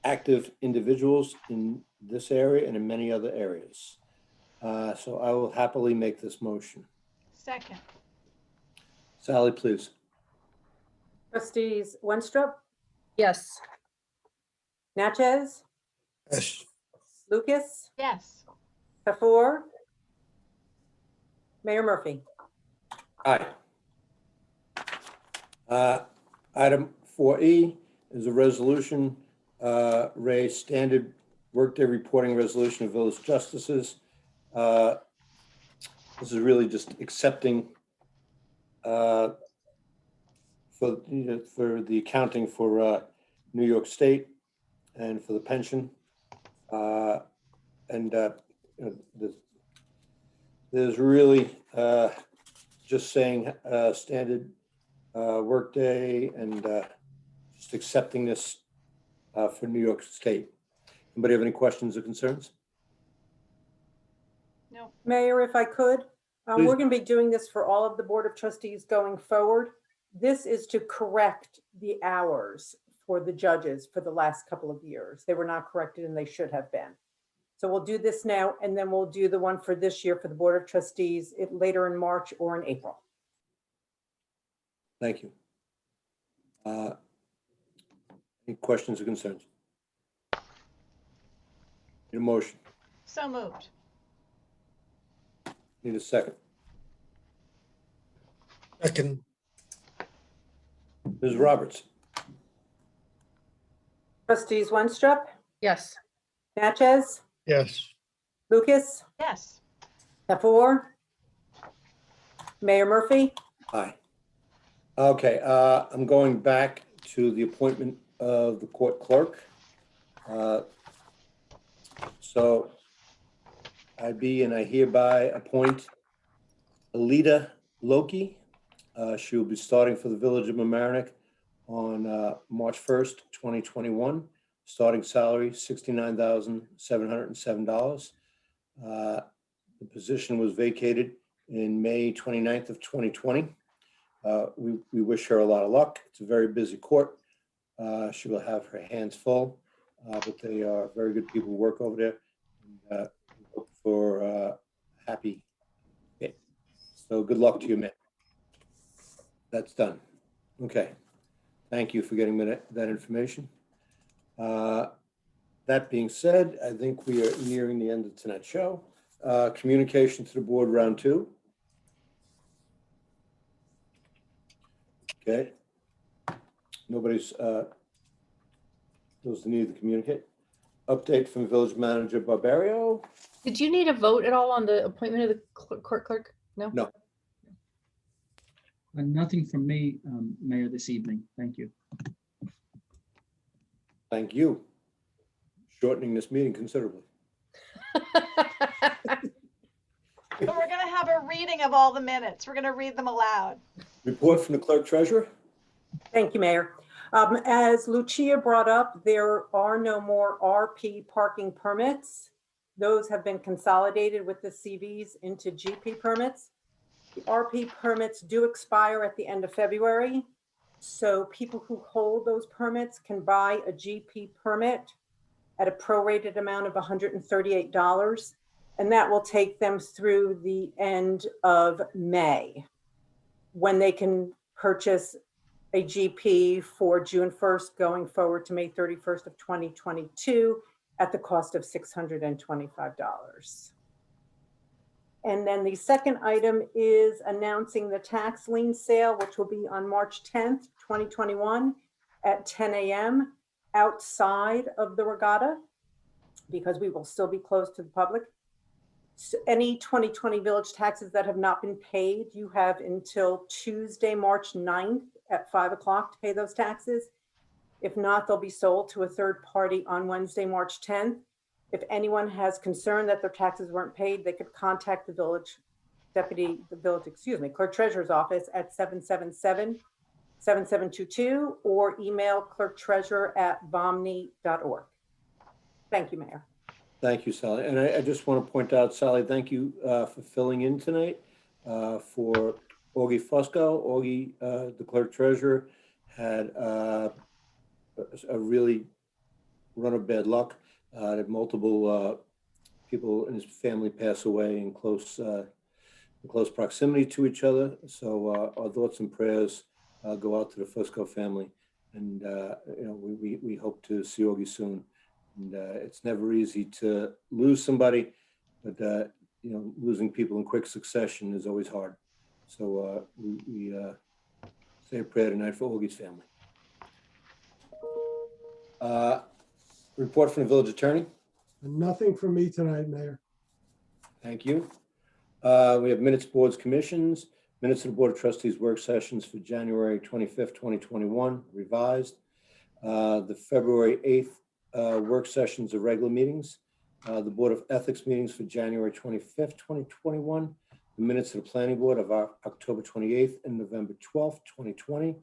active individuals in this area and in many other areas. So I will happily make this motion. Second. Sally, please. Trustees Winstrup, Yes. Natchez, Yes. Lucas, Yes. Tafour, Mayor Murphy. Aye. Item 4E is a resolution, Ray, standard workday reporting resolution of village justices. This is really just accepting for the accounting for New York State and for the pension. There's really just saying standard workday and just accepting this for New York State. Anybody have any questions or concerns? No. Mayor, if I could, Please. we're going to be doing this for all of the Board of Trustees going forward. This is to correct the hours for the judges for the last couple of years. They were not corrected and they should have been. So we'll do this now, and then we'll do the one for this year for the Board of Trustees later in March or in April. Thank you. Any questions or concerns? Need a motion? So moved. Need a second? Second. Ms. Roberts? Trustees Winstrup, Yes. Natchez, Yes. Lucas, Yes. Tafour, Mayor Murphy. Aye. Okay, I'm going back to the appointment of the court clerk. So I hereby appoint Alita Loki. She will be starting for the Village of Mamaroneck on March 1st, 2021. Starting salary, $69,707. The position was vacated in May 29th of 2020. We wish her a lot of luck. It's a very busy court. She will have her hands full, but they are very good people who work over there. And, hope for happy. Okay. So good luck to you, man. That's done. Okay. Thank you for getting me that information. That being said, I think we are nearing the end of tonight's show. Communication to the board, round 2. Okay. Nobody's those that need to communicate. Update from Village Manager Barbario. Did you need a vote at all on the appointment of the court clerk? No? No. Nothing from me, Mayor, this evening. Thank you. Thank you. Shortening this meeting considerably. But we're going to have a reading of all the minutes. We're going to read them aloud. Report from the clerk treasurer. Thank you, Mayor. As Lucia brought up, there are no more RP parking permits. Those have been consolidated with the CVs into GP permits. The RP permits do expire at the end of February. So people who hold those permits can buy a GP permit at a prorated amount of $138. And that will take them through the end of May, when they can purchase a GP for June 1st going forward to May 31st of 2022 at the cost of $625. And then the second item is announcing the tax lien sale, which will be on March 10th, 2021 at 10 a.m. outside of the regatta, because we will still be closed to the public. So any 2020 village taxes that have not been paid, you have until Tuesday, March 9th at 5 o'clock to pay those taxes. If not, they'll be sold to a third party on Wednesday, March 10th. If anyone has concern that their taxes weren't paid, they could contact the clerk treasurer's office at 777-7722 or email clerktreasurer@vomni.org. Thank you, Mayor. Thank you, Sally. And I just want to point out, Sally, thank you for filling in tonight for Augie Fusco. Augie, the clerk treasurer, had a really run of bad luck. Had multiple people in his family pass away in close proximity to each other. So our thoughts and prayers go out to the Fusco family. And we hope to see Augie soon. And it's never easy to lose somebody, but losing people in quick succession is always hard. So we say a prayer tonight for Augie's family. Report from the village attorney. Nothing from me tonight, Mayor. Thank you. We have minutes, boards, commissions, minutes of the Board of Trustees work sessions for January 25th, 2021, revised. The February 8th work sessions of regular meetings. The Board of Ethics meetings for January 25th, 2021. The minutes of the Planning Board of October 28th and November 12th, 2020.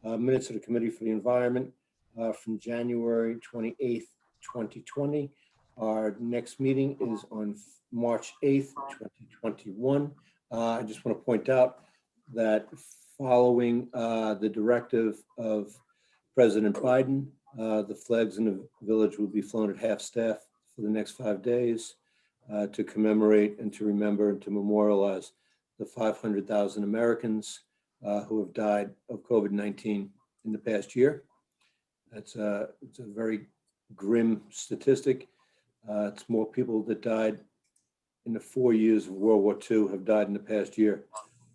Minutes of the Committee for the Environment from January 28th, 2020. Our next meeting is on March 8th, 2021. I just want to point out that following the directive of President Biden, the flags in the village will be flown at half staff for the next 5 days to commemorate and to remember and to memorialize the 500,000 Americans who have died of COVID-19 in the past year. It's a very grim statistic. It's more people that died in the 4 years of World War II have died in the past year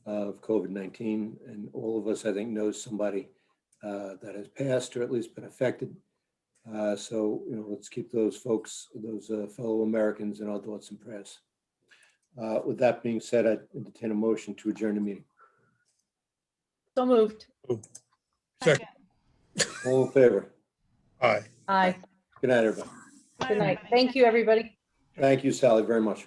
of COVID-19. And all of us, I think, knows somebody that has passed or at least been affected. So, let's keep those folks, those fellow Americans in our thoughts and prayers. With that being said, I entertain a motion to adjourn the meeting. So moved. Second. All in favor? Aye. Aye. Good night, everybody. Good night. Thank you, everybody. Thank you, Sally, very much.